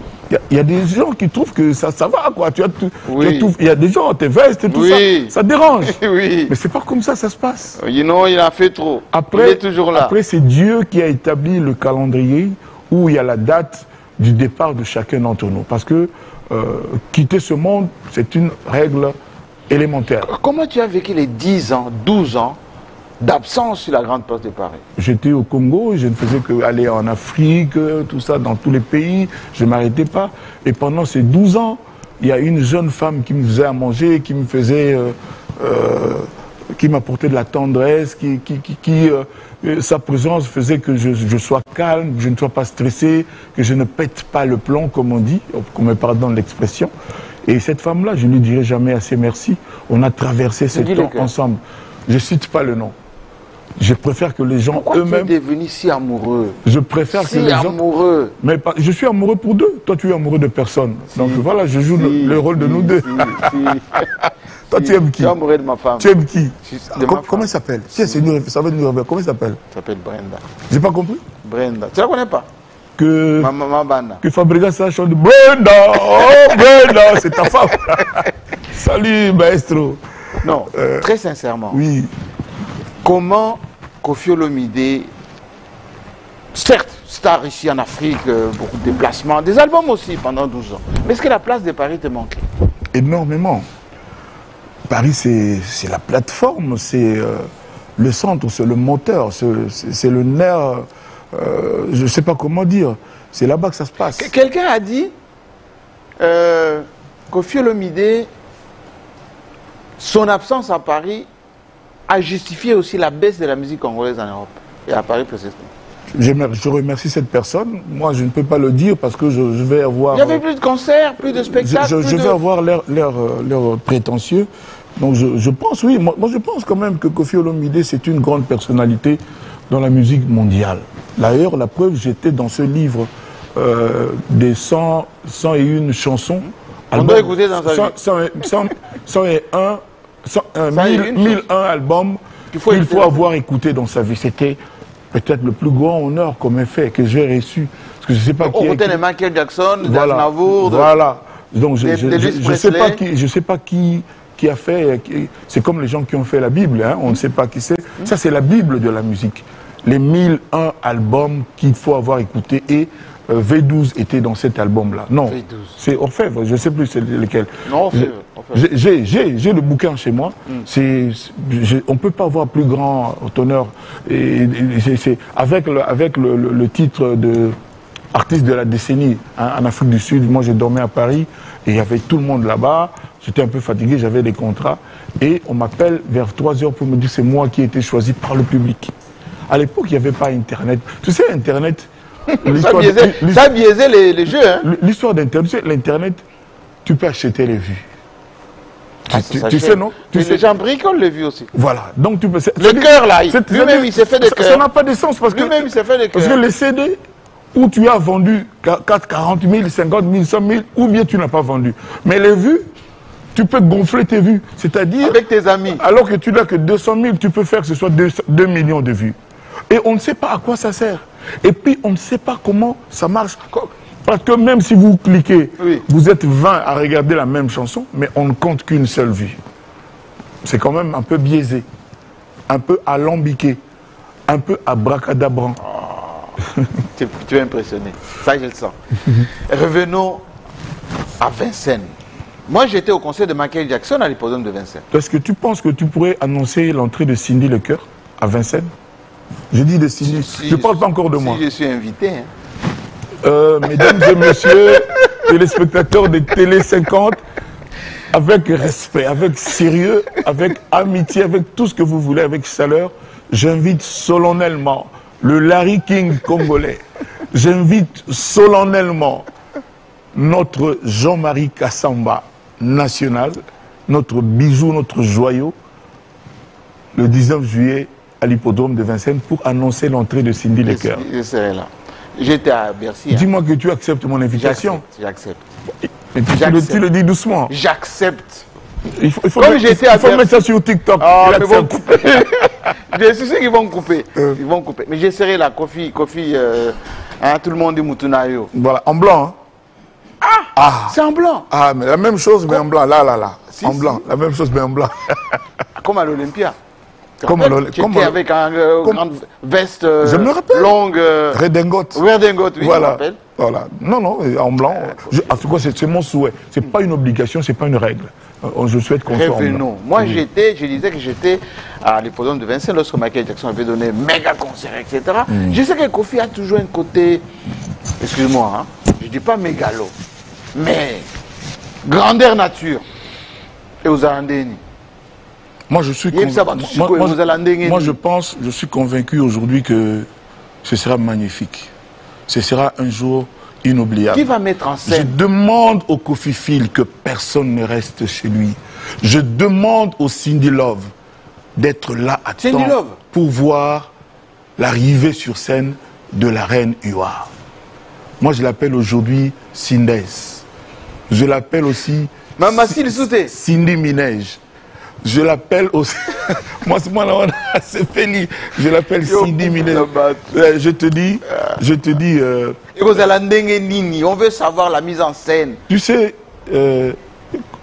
il y a des gens qui trouvent que ça va, quoi. Il y a des gens, tes vestes et tout ça dérange. Oui. Mais c'est pas comme ça se passe. Il a fait trop. Après, il est toujours là. Après, c'est Dieu qui a établi le calendrier où il y a la date du départ de chacun d'entre nous. Parce que quitter ce monde, c'est une règle élémentaire. Comment tu as vécu les 10 ans, 12 ans d'absence sur la grande place de Paris? J'étais au Congo, je ne faisais qu'aller en Afrique, tout ça, dans tous les pays, je ne m'arrêtais pas. Et pendant ces 12 ans, il y a une jeune femme qui me faisait à manger, qui me faisait... qui m'apportait de la tendresse, sa présence faisait que je sois calme, que je ne sois pas stressé, que je ne pète pas le plomb, comme on dit, qu'on me pardonne l'expression. Et cette femme-là, je ne lui dirai jamais assez merci. On a traversé ce temps ensemble. Je ne cite pas le nom. Je préfère que les gens eux-mêmes... Pourquoi tu es devenu si amoureux? Je préfère que les gens... amoureux. Mais je suis amoureux pour deux. Toi, tu es amoureux de personne. Donc voilà, je joue le rôle de nous deux. Toi, tu aimes qui? Je suis amoureux de ma femme. Tu aimes qui? Comment il s'appelle? Ça va nous révéler. Comment il s'appelle? Il s'appelle Brenda. J'ai pas compris? Brenda. Tu la connais pas? Que Maman Banda. Que Fabregas ça chante Brenda, oh Brenda, c'est ta femme. Salut maestro. Non, très sincèrement. Oui. Comment Koffi Olomide, certes, star ici en Afrique, beaucoup de déplacements, des albums aussi pendant 12 ans. Mais est-ce que la place de Paris te manquait? Énormément. Paris, c'est la plateforme, c'est le centre, c'est le moteur, c'est le nerf, je ne sais pas comment dire. C'est là-bas que ça se passe. Quelqu'un a dit, Koffi Olomide, son absence à Paris a justifié aussi la baisse de la musique congolaise en Europe et à Paris précisément. Je remercie cette personne. Moi, je ne peux pas le dire parce que je vais avoir... Il y avait plus de concerts, plus de spectacles. Je vais avoir l'air prétentieux. Donc je pense, oui, moi je pense quand même que Koffi Olomide, c'est une grande personnalité dans la musique mondiale. D'ailleurs, la preuve, j'étais dans ce livre des 101 chansons. On doit écouter dans sa vie. 1001 albums qu'il faut avoir écouté dans sa vie. C'était peut-être le plus grand honneur qu'on m'ait fait, que j'ai reçu. Parce que je sais pas qui... On de Michael Jackson, voilà, d'Aznavour... Voilà. Donc je ne sais pas qui a fait... C'est comme les gens qui ont fait la Bible, hein, on ne sait pas qui c'est. Ça, c'est la Bible de la musique. Les 1001 albums qu'il faut avoir écoutés et V12 était dans cet album-là. Non, c'est Orfèvre, je ne sais plus c'est lequel. Non, j'ai le bouquin chez moi. On ne peut pas avoir plus grand honneur. Avec le titre de artiste de la décennie hein, en Afrique du Sud, moi j'ai dormi à Paris et il y avait tout le monde là-bas. J'étais un peu fatigué, j'avais des contrats. Et on m'appelle vers 3 h pour me dire que c'est moi qui ai été choisi par le public. À l'époque, il n'y avait pas Internet. Tu sais, Internet... Ça biaisait les jeux. Hein. L'histoire d'Internet, l'Internet, tu peux acheter les vues. Tu sais, non? Les gens bricolent les vues aussi. Voilà. Donc tu peux... Le cœur, là, lui-même, il s'est fait des cœurs. Ça n'a pas de sens parce que... Lui-même, il s'est fait des cœurs. Parce que les CD, où tu as vendu 40 000, 50 000, 100 000, ou bien tu n'as pas vendu. Mais les vues, tu peux gonfler tes vues. C'est-à-dire... Avec tes amis. Alors que tu n'as que 200 000, tu peux faire que ce soit 2 millions de vues. Et on ne sait pas à quoi ça sert. Et puis, on ne sait pas comment ça marche. Parce que même si vous cliquez, vous êtes 20 à regarder la même chanson, mais on ne compte qu'une seule vue. C'est quand même un peu biaisé, un peu alambiqué, un peu abracadabrant. Oh, tu es impressionné. Ça, je le sens. Revenons à Vincennes. Moi, j'étais au concert de Michael Jackson à l'hippodrome de Vincennes. Est-ce que tu penses que tu pourrais annoncer l'entrée de Cindy Lecoeur à Vincennes? Je dis de Cindy. Je ne parle pas encore de moi. Si je suis invité. Hein. Mesdames et messieurs, téléspectateurs de Télé 50, avec respect, avec sérieux, avec amitié, avec tout ce que vous voulez, avec chaleur, j'invite solennellement le Larry King congolais. J'invite solennellement notre Jean-Marie Kassamba national, notre bijou, notre joyau, le 19 juillet à l'hippodrome de Vincennes pour annoncer l'entrée de Cindy Lecoeur. Je serai là. J'étais à Bercy. Dis-moi que tu acceptes mon invitation. J'accepte. Tu le dis doucement. J'accepte. Il faut mettre ça sur TikTok. Ah, mais vont couper. Je suis sûr qu'ils vont couper. Ils vont couper. Mais je serai là. Koffi, hein, tout le monde dit Moutunayo. Voilà, en blanc. Hein? C'est en blanc. Ah, mais la même chose, mais en blanc. Là. Si, en blanc. La même chose, mais en blanc. Comme à l'Olympia. Comme avec une grande veste je me rappelle. longue. Redingote. Redingote, oui, voilà. je me rappelle. Voilà. Non, non, en blanc. En tout cas, c'est mon souhait. C'est pas une obligation, c'est pas une règle. Je souhaite qu'on soit en blanc. Moi, je disais que j'étais à l'hippodrome de Vincennes lorsque Michael Jackson avait donné méga concert, etc. Je sais que Kofi a toujours un côté, excuse-moi, hein, je dis pas mégalo, mais grandeur nature. Et aux Alandéni. Moi, je suis je suis convaincu aujourd'hui que ce sera magnifique. Ce sera un jour inoubliable. Qui va mettre en scène? Je demande au Kofi Phil que personne ne reste chez lui. Je demande au Cindy Love d'être là à temps pour voir l'arrivée sur scène de la reine Uwa. Moi, je l'appelle aujourd'hui Cindès. Je l'appelle aussi Cindy Minège. Je l'appelle aussi. Moi, c'est Feli. Je l'appelle Cindy Minège. Je te dis. On veut savoir la mise en scène. Tu sais,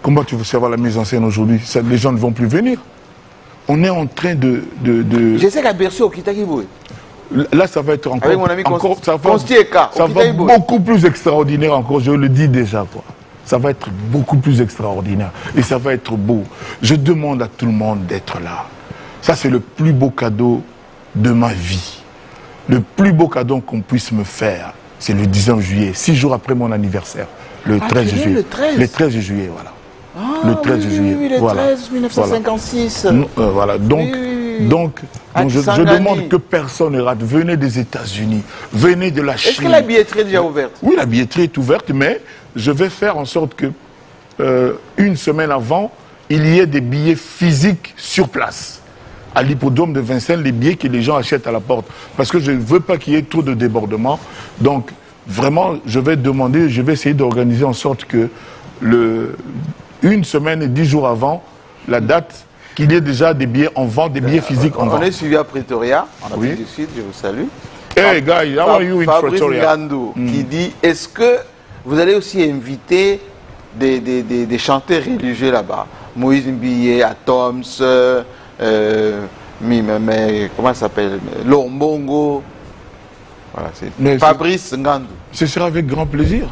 comment tu veux savoir la mise en scène aujourd'hui? Les gens ne vont plus venir. On est en train de... Je sais qu'à Bercy, au Kitagiboué. Là, ça va être encore... Avec mon ami ça va beaucoup plus extraordinaire encore, je le dis déjà, quoi. Ça va être beaucoup plus extraordinaire. Et ça va être beau. Je demande à tout le monde d'être là. Ça, c'est le plus beau cadeau de ma vie. Le plus beau cadeau qu'on puisse me faire, c'est le 19 juillet, 6 jours après mon anniversaire. Le 13 juillet. Le 13 juillet, voilà. Ah, le 13 juillet. Oui, le 13, 1956. Voilà. Donc, je demande que personne ne rate. Venez des États-Unis, venez de la Chine. Est-ce que la billetterie est déjà ouverte? Oui, la billetterie est ouverte, mais je vais faire en sorte que une semaine avant, il y ait des billets physiques sur place. À l'hippodrome de Vincennes, les billets que les gens achètent à la porte. Parce que je ne veux pas qu'il y ait trop de débordements. Donc, vraiment, je vais demander, je vais essayer d'organiser en sorte que une semaine et 10 jours avant la date, qu'il y ait déjà des billets en vente, des billets physiques en vente. On est suivi à Pretoria, en Afrique du Sud, je vous salue. Hey guys, how are you in Pretoria? Ngandou, qui dit, est-ce que vous allez aussi inviter des chanteurs religieux là-bas? Moïse Mbiye, Atoms, comment ça s'appelle? Lombongo. Voilà, c'est Fabrice Ngandou. Ce sera avec grand plaisir.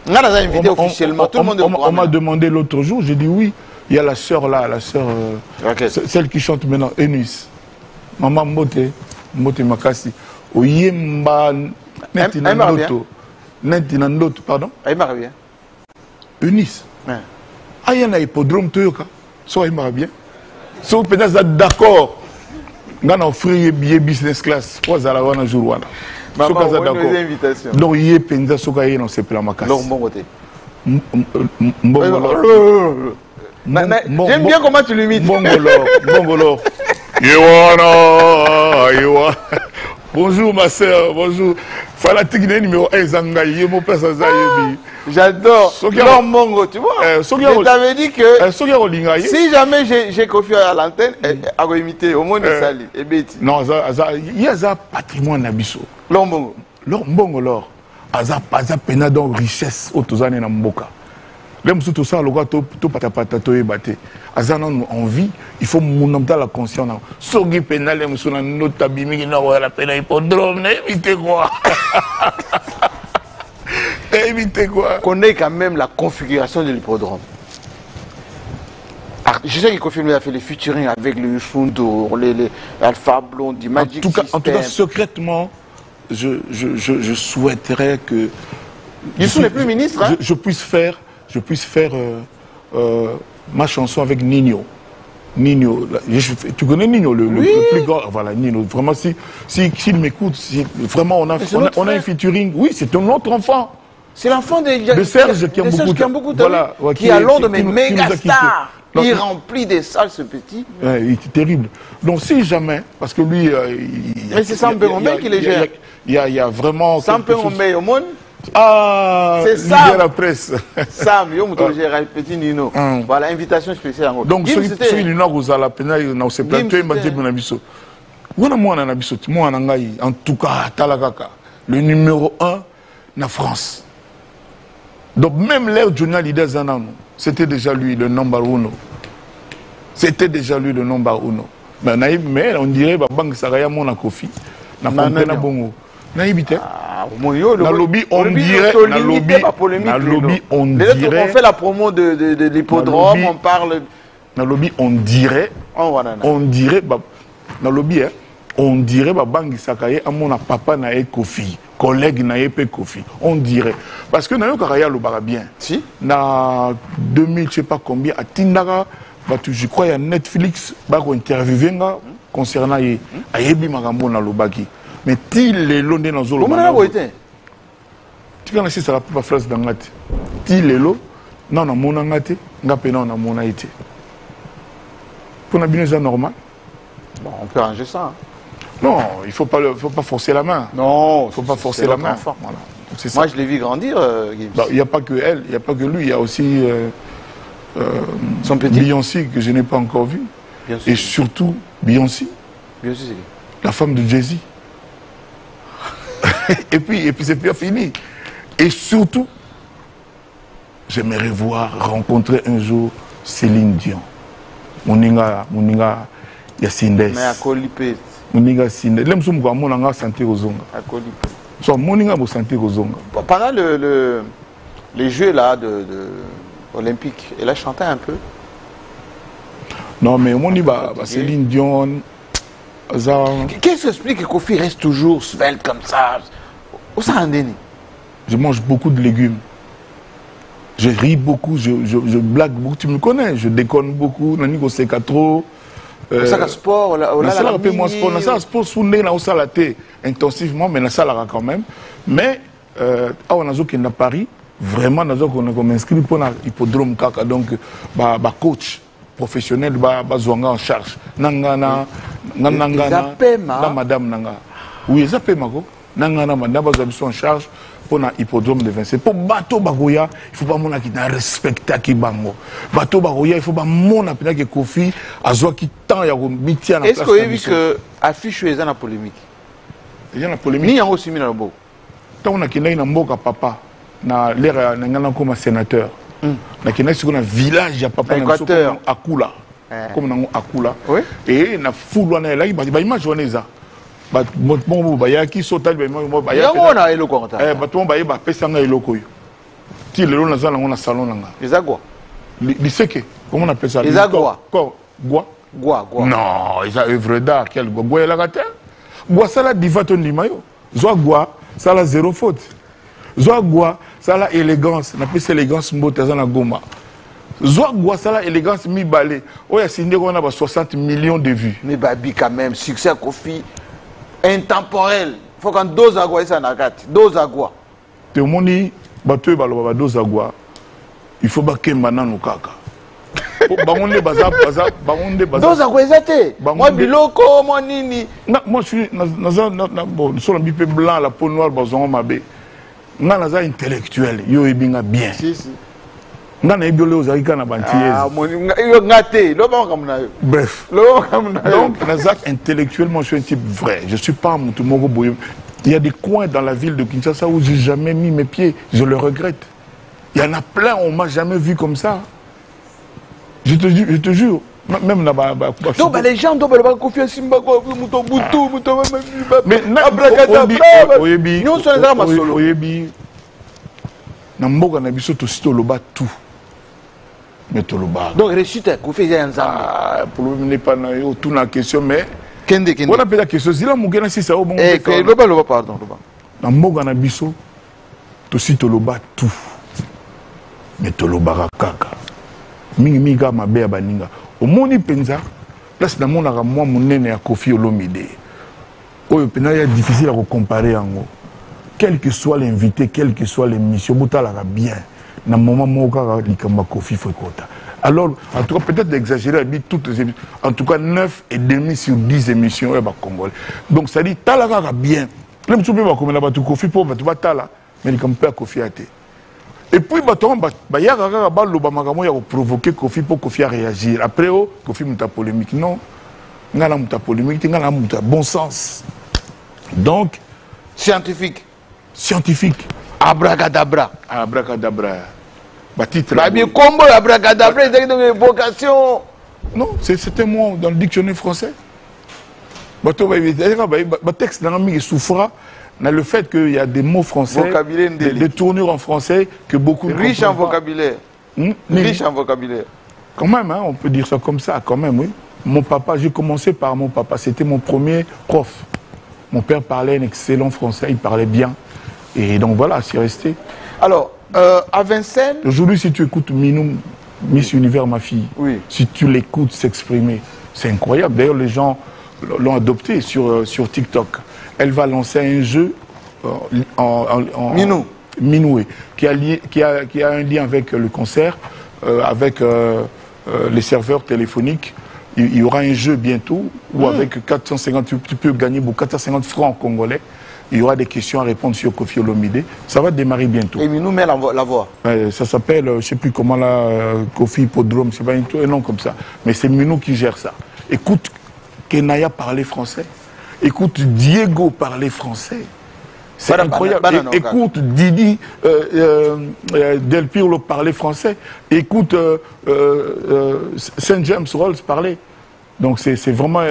On a invité officiellement, tout le monde. On m'a demandé l'autre jour, j'ai dit oui. Il y a la sœur là, la sœur, celle qui chante maintenant, Eunice. Maman Mbote Makasi. Oyemba Netinandoto. Netinandoto, pardon? Elle marche bien. Eunice. Ah, il y a un hippodrome, Toyoka. Soit il marche bien. Soit peut-être d'accord. On a offert un billet business class. Pour ça, on a un jour. Donc, il y a Penza Sokaye dans ce plan Makasi. J'aime bien comment tu l'imites. Mongolor. Bonjour ma soeur, bonjour. Falatigné numéro 1 Zangaye, mon père Zangaye. J'adore. Non, Mongo, tu vois. Je t'avais dit que si jamais j'ai confié à l'antenne, à imiter au moins de Sali et Betty. Non, il y a un patrimoine abisso. Lombongo. Lombongo, Aza pena donc richesse au Tozane Namboka. Même si tout ça, le gars, tout patapata, tout est battu. Azan en vie, il faut monter la conscience. Sogi pénal, il y a une autre abîme qui n'a pas la peine hippodrome, évitez quoi. Évitez quoi. Connaît quand même la configuration de l'hippodrome. Je sais qu'il confirme, il a fait les featuring avec le Yushundur, les Alpha Blondy, Magic System. En tout cas, secrètement, je souhaiterais que... Ils sont les plus ministres, hein? Je puisse faire ma chanson avec Nino. Nino, tu connais Nino, le plus grand. Voilà, Nino. Vraiment, s'il m'écoute, vraiment, on a un featuring. Oui, c'est un autre enfant. C'est l'enfant de Serge qui aime beaucoup de voilà, qui est à Londres, mais méga star. Il remplit des salles, ce petit. Ouais, il est terrible. Donc, si jamais, parce que lui. Mais c'est Sam Pengombe qui les gère. Il y a vraiment. Sam Pengombe au monde. Ah, c'est ça. La presse. Sam, yo mutogera petit Nino. Voilà, invitation spéciale. Donc, celui Nino vous a la peine, il s'est planté, il m'a dit mon abisso. En tout cas, Talakaka, le numéro 1 en France. Donc, même l'air Junior Leader Zanan, c'était déjà lui le number 1. C'était déjà lui le number 1. Mais on dirait que Bang Saraya Mona Kofi. Na Bongo. Na Ibite. lobby, on dirait. On fait la promo de l'hippodrome, on parle. Dans le lobby, on dirait. Dans le lobby, on dirait Bangi Sakaye, à mon papa n'a Kofi, collègue n'a pas Kofi. On dirait. Parce que nous avons le bien. Si. Dans 2000, je ne sais pas combien, à Tindara, je crois qu'il y a Netflix, qui a interviewé concernant Ayebi Magambo dans le Baki. Mais il est l'on dans le Baki. Tu connais si ça n'a pas phrase dans le Baki. Il est l'on, non, non, mon angate, n'a pas non, mon aïté. Pour bien ça normal. Bon, on peut ranger ça. Hein. Non, il ne faut pas forcer la main. Non, il ne faut pas forcer la main. Voilà. Moi, je l'ai vu grandir, Gibbs. Il n'y a pas que elle, il n'y a pas que lui, il y a aussi son petit Beyoncé que je n'ai pas encore vu. Et surtout Beyoncé. Beyoncé, c'est qui? La femme de Jay-Z. et puis c'est bien fini. Et surtout, j'aimerais rencontrer un jour Céline Dion. Moninga, Yacindes. Mais à Colipé. Moninga Cindes. L'aime son mouga, mon santé aux ongles. À Colipé. Soit Moninga, mon santé aux ongles. Pendant les Jeux là olympiques, elle a chanté un peu. Non, mais Moniba, Céline Dion. Qu'est-ce qui explique que Kofi reste toujours svelte comme ça? Où ça en est? Je mange beaucoup de légumes. Je ris beaucoup, je blague beaucoup. Tu me connais, je déconne beaucoup. Nani sait trop. Ça sport, ça rappelle moi sport. Ça sport soudé na osalaté intensivement, mais ça la quand même. Mais on a qui à Paris, vraiment on m'inscrit pour l'hippodrome kaka donc coach professionnel bazwanga en charge. Nangana madame nanga. Oui, ça paie mako. Nangana madame bazwa en charge. Pour l'hippodrome de Vincennes. Pour bateau Bagoya, il faut pas mon qui n'a respecté qui bango. Bateau Bagoya, il faut pas mon appeler que Kofi azwa qui tant ya miti na place. Est-ce que vous avez vu que affiche est dans la polémique? Il y a la polémique. Ni yango simi na bo. Tant on a qui na mboka papa na l'air ngana comme sénateur. Na qui na sur un village ya papa na Équateur Akula. Comme na Akula. Oui. Et na foule na là ba image on ça. Bon, qui saute à l'eau. Si le long dans salon. Les agua. Comment on appelle ça? Les agua. Gua. Non, ils ont œuvre d'art. Quel gua est la gâte? Gua, ça la diva ton limayo. Zoa gua, ça la zéro faute. Zoa gua, ça la élégance. On appelle ça élégance mbotazan na goma. Zoa gua, ça la élégance mi balé. Oh, il y a signé qu'on a 60 millions de vues. Mais Babi, quand même, succès Kofi. Intemporel. Il faut qu'en deux agua, ça n'a pas. Deux agua. Te moni, bateau baloba deux agua. Il faut baquer maintenant nos caca. Bangonde baza. Deux agua, exacté. Moi, biloko, moi, nini. Moi, je suis sur le bipé blanc, la peau noire, bazon mabé. Moi, je suis intellectuel. Yo, ebinga bien. Si, si. Bref. Donc, intellectuellement, je suis un type vrai. Je ne suis pas un Moutoumoro. Il y a des coins dans la ville de Kinshasa où je n'ai jamais mis mes pieds. Je le regrette. Il y en a plein, on ne m'a jamais vu comme ça. Je te jure. Même là-bas. Donc, les gens doivent confier à Simba, mais tout. Mais tout le bas. Donc, réussite, Kofi est ensemble. Pour le moment, n'est pas tout la question, mais. Kende. On appelle la question. Si la Mougana, si ça au bon. Pardon. Dans Mogana Bisso, tout le bas tout. Mais tout le bas kaka. Minga ma bea baninga. Au moni penza, place dans mon ara moi mon nene à Kofi Olomide. Oh, penza est difficile à comparer en haut. Quel que soit l'invité, quelle que soit l'émission, Boutala bien. Dans le moment où on a Kofi Frekota. Alors, en tout cas, peut-être d'exagérer, toutes les émissions. En tout cas, 9,5 sur 10 émissions, Congolais. Donc, ça dit, Talaga bien. Même si on a Kofi pour Tala, mais il n'y a Kofi à te. Et puis, il y a provoqué Kofi pour Kofi à réagir. Après, Kofi a polémique. Non, il y a polémique, il y a bon sens. Donc, scientifique. Abracadabra. Combo, abracadabra, c'est une évocation. Non, c'était moi dans le dictionnaire français. Texte dans la souffra, le fait qu'il y a des mots français, des tournures en français que beaucoup ne comprennent pas. Riche en vocabulaire. Riche en vocabulaire. Quand même, hein, on peut dire ça comme ça, quand même, oui. Mon papa, j'ai commencé par mon papa, c'était mon premier prof. Mon père parlait un excellent français, il parlait bien. Et donc voilà, c'est resté. Alors, à Vincennes... Aujourd'hui, si tu écoutes Minou, Miss Univers, ma fille, oui. Si tu l'écoutes s'exprimer, c'est incroyable. D'ailleurs, les gens l'ont adopté sur TikTok. Elle va lancer un jeu Minou. Minou, oui, qui a un lien avec le concert, avec les serveurs téléphoniques. Il y aura un jeu bientôt où avec 450, tu peux gagner 450 francs congolais. Il y aura des questions à répondre sur Koffi Olomide. Ça va démarrer bientôt. Et Minou met la voix. Ça s'appelle, je ne sais plus comment là, Koffi Hippodrome, c'est pas un nom comme ça. Mais c'est Minou qui gère ça. Écoute Kenaya parler français. Écoute Diego parler français. C'est incroyable. Écoute Didi Del Pirlo parler français. Écoute Saint James Rolls parler. Donc c'est vraiment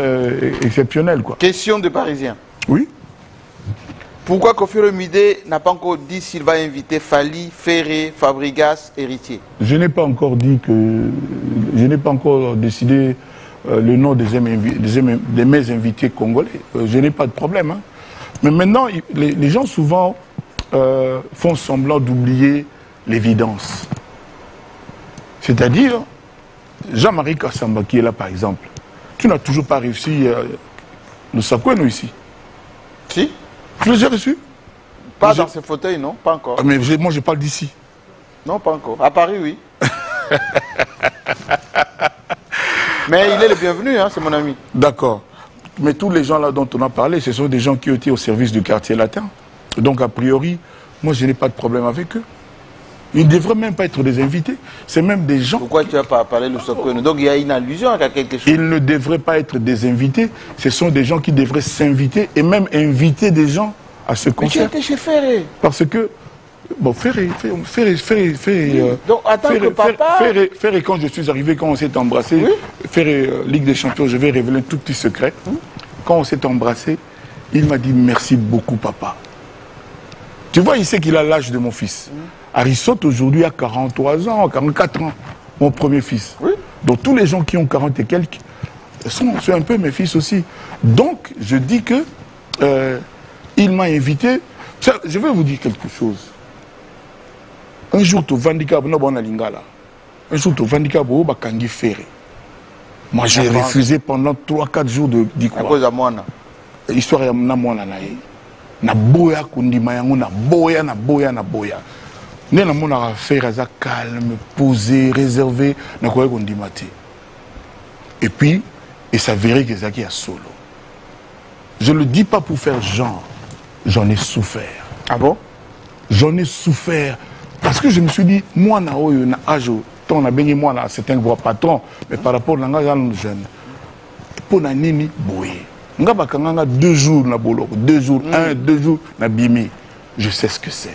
exceptionnel, quoi. Question de Parisien. Oui. Pourquoi Koffi Olomide n'a pas encore dit s'il va inviter Fali, Ferré, Fabregas, Héritier? Je n'ai pas encore dit que... Je n'ai pas encore décidé le nom de mes invités congolais. Je n'ai pas de problème, hein. Mais maintenant, les gens souvent font semblant d'oublier l'évidence. C'est-à-dire, Jean-Marie Kassamba qui est là par exemple, tu n'as toujours pas réussi le Sakweno ici. Si. Tu l'as déjà reçu? Pas dans ce fauteuil, non? Pas encore. Ah, mais moi je parle d'ici. Non, pas encore. À Paris, oui. Mais il est le bienvenu, hein, c'est mon ami. D'accord. Mais tous les gens là dont on a parlé, ce sont des gens qui étaient au service du quartier latin. Donc a priori, moi je n'ai pas de problème avec eux. Ils ne devraient même pas être des invités. C'est même des gens... Pourquoi tu n'as pas parlé de Sokono? Donc il y a une allusion à quelque chose. Ils ne devraient pas être des invités. Ce sont des gens qui devraient s'inviter et même inviter des gens à ce concert. Mais tu étais chez Ferré. Parce que... Bon, Ferré... Donc attends que papa... Ferré, quand je suis arrivé, quand on s'est embrassé, oui? Ferré, Ligue des Champions, je vais révéler un tout petit secret. Quand on s'est embrassé, il m'a dit merci beaucoup papa. Tu vois, il sait qu'il a l'âge de mon fils. Aristote aujourd'hui a 43 ans, 44 ans, mon premier fils. Oui. Donc tous les gens qui ont 40 et quelques sont un peu mes fils aussi. Donc je dis que il m'a invité. Je vais vous dire quelque chose. Un jour tu Vandika, un jour tu Vandika, Bakangi Ferré. Moi j'ai refusé pendant 3-4 jours d'y croire. À cause de moi. Histoire ya mwana nae. Na boya kundima yango na boya. Né na mon affaire à calme, posé, réservé, na quoi qu'on dit maté. Et puis, il s'avérait que Zaki a solo. Je ne le dis pas pour faire genre, j'en ai souffert. Ah bon? J'en ai souffert parce que je me suis dit, moi na oyo na âge, tant na béni moi na c'est un gros patron, mais par rapport à l'engagement de jeune, pour na nini boye. Nga bakanga 2 jours na boloko, 2 jours, 2 jours na bimi. Je sais ce que c'est.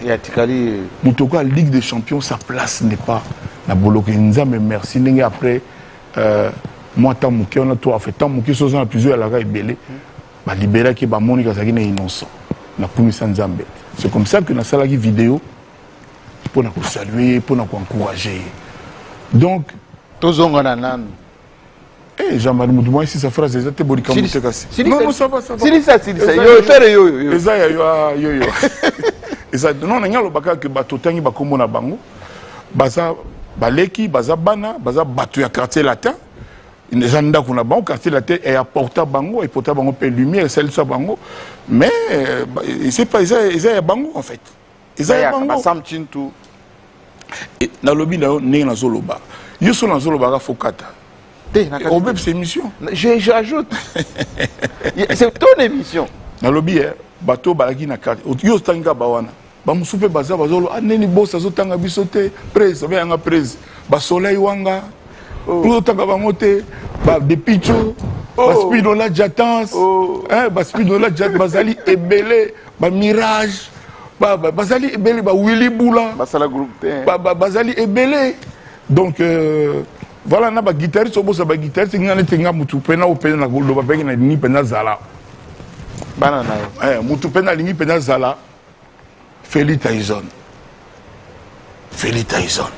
Moutoko, Ligue des Champions, sa place n'est pas na boloko. Mais merci. Après, moi, Tamouki, on a tout fait. Tamouki, on a plusieurs à la libéré. Bah, libéré qui est Monica Zagine innocent. Na Poumissan Zambé. C'est comme ça que na salagi vidéo pour nous saluer, pour nous encourager. Donc, eh, Jean-Marie Moudoumoua, ici, sa phrase, c'est Borika Moutekassi. Non, ça va, ça va. C'est ça. Yo, faire yo. Et ça, non, on a le baka que Batotangi Bakomo na bango. Baza Baleki, Baza Bana, Baza Batu ya quartier latin. Les gens qu'on a bango, quartier latin, et apporta bango, et porta bango pe lumière, celle sa bango. Mais, c'est pas, ils ont bango, en fait. Ils ont bango. Et dans le lobby, on a Zoloba. Yo sont dans Zoloba, Fokata. On peut cette émission. J'ajoute. C'est ton émission. Dans le lobby, bateau balaki na carte. Yo tanga bawana. Ba musupe baza bazolo aneni boss azotanga bisote presse ba yanga presse. Ba soleil wanga. Pour tanga bangote ba de picho. Ba speedo la jatance. Ba speedo la jat bazali ebele ba mirage. Bazali ebele ba Willy Boula. Basala groupe. Bazali ebele. Donc voilà, na ba guitariste obosa ba guitariste ngana tenga mutu pena o pena na goldo ba pena ni pena zala. Banana. Mutu pena lingi pena zala. Feli Tyson. Feli Tyson.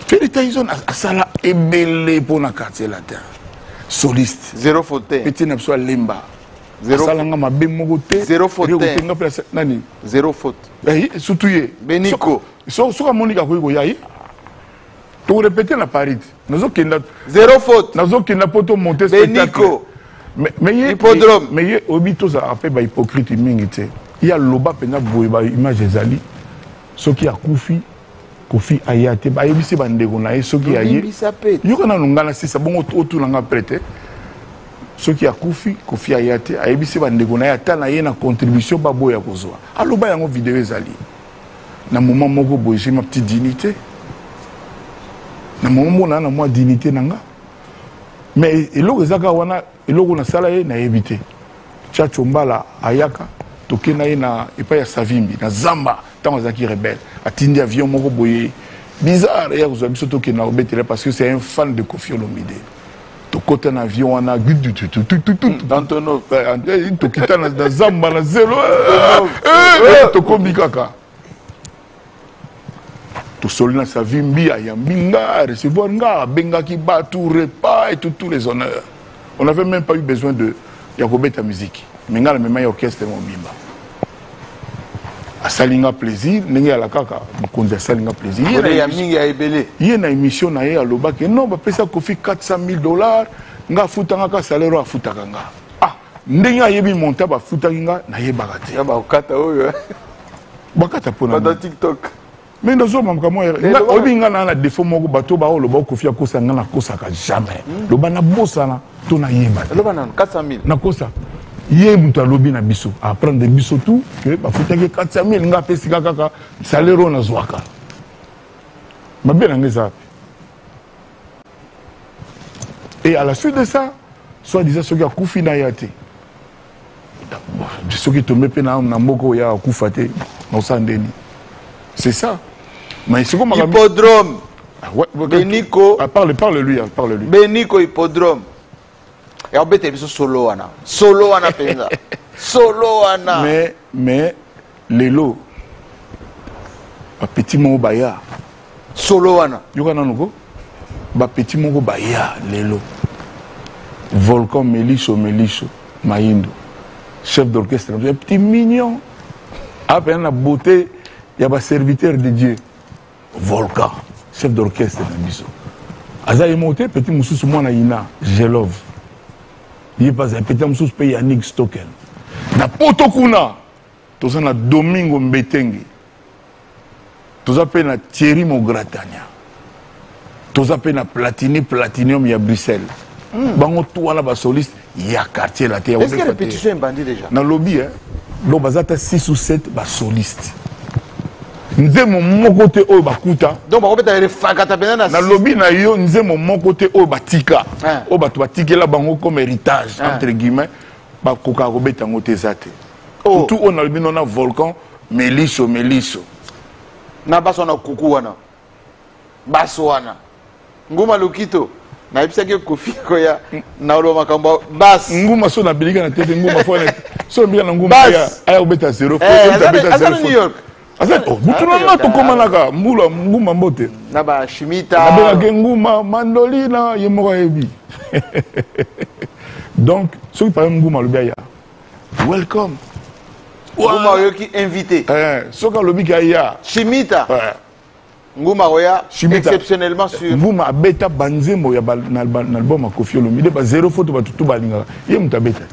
Feli Tyson a sala ebele pour na quartier latin. Soliste. Zéro faute. Petit n'absoi lemba. Zéro faute. Zéro faute. Zéro faute. Surtout ye. Beniko. Soka monika ko yayi. To répéter la Paris. Zéro faute. Nazo ki na poto monter spectacle. Beniko. Mais hippodrome. Mais obito za appelé ba hypocrite mingi te. Il y a loba pena boye ba image ezali. Soki ya Kofi ayate ba yebisi ba ndeko na ye soki aye. Yoko na ngana sisa bongo otu nga prêter. Soki ya Kofi ayate ayebisi ba ndeko na ye ata na ye na contribution ba boya kozwa. Aloba yango vidéo ezali. Na moment moko boye j'ai ma petite dignité. Na moment na moi dignité nanga. Mais eloko ezaka wana eloko na sala ye na yebite. Chacho mbala ayaka toke na ye na epa ya Savimbi na Zamba tant azaki rebelle atindi avion moko boye bizarre ya kozwa biso toke na obetele parce que c'est un fan de Kofi Olomide. To côté na avion wana Antonov to kita na Zamba na zéro to komi kaka. To solina Savimbi ayambi nga recevoir nga benga ki ba tout repas et tous les honneurs. On n'avait même pas eu besoin de Yakobeta musique. Mais nga la même orchestre mon bimba. A salinga plaisir, n'engue la kaka, m'konza salinga plaisir. Il y a une émission na ye à l'obak, non, bah pesa Kofi $400,000, nga futanga ka salaire a futaka nga. Ah, n'engue yebi monta ba futanga na ye bagate. Ya ba okata oyo. Bakata pona. Dans TikTok. Mais dans zo mamka mo nga obi nga na défaut moko bato ba lo ba Kofi akosa nga na kosa ka jamais. Lo bana bossa na to na yeba. Lo bana 400,000. Na kosa. Hier mutu alobi na biso apprendre biso tout que ba futaki 400,000 nga pesika kaka salaire na zwaka. Mabela ngeza. Et à la suite de ça, soit disant ce qui a Kofi na yate. Ce qui tombe pe na mboko ya kufate na sandeni. C'est ça. Mais c'est comme hippodrome. Ouais, Beniko. Parle-lui. Beniko hippodrome. Et on bête solo wana. Solo wana penza. Solo wana. Mais lelo. Ba petit mo baya. Solo wana. Yoka nanuko. Ba petit mo baya lelo. Volcan Meliso Mayindo. Chef d'orchestre. Un petit mignon. Après la beauté, il y a un serviteur de Dieu. Volcan. Chef d'orchestre na biso. Azaï monté petit moussous moi na ina. Je love. Il est pas un petit moussous pays Yannick Stocken. Na Potokuna. Tous na Domingo Mbetengi. Tous appellent na Thierry Mogratania. Tous appellent na Platinium ya Bruxelles. Bango tout wana ba soliste ya quartier la terre. Est-ce que la répétition est bandit déjà? Na lobby hein. Lo bazata 6 ou 7 ba soliste. Nzemo mon côté o bakuta. Donc ba peut être fakata bena na lobby na yo nzemo mon côté o batika. O batu batikela bango comme héritage entre guillemets ba koka robeta ngote zate. Tout on a lobby na Volcan Meliso. Na baso na kuku wana. Baso wana. Nguma Lukito. Na ibisa ke Kofi koya na lo makambo bas. Nguma so na bilika na tete nguma fo na so bilika na nguma ya aya obeta 0 New York. Azato, mutuna to komanaka mbula nguma mbote. Na ba Shimita. Na bela nguma mandolina yemoko yebi. Donc, ceux qui parlent nguma lobia welcome. Nguma yoki invité. Ceux qui lobi kaya. Shimita. Nguma Roya exceptionnellement sur Nguma abeta banzembo ya na album Kofi Olomide ba 0 faute ba tutu balinga. Ye mutabeta.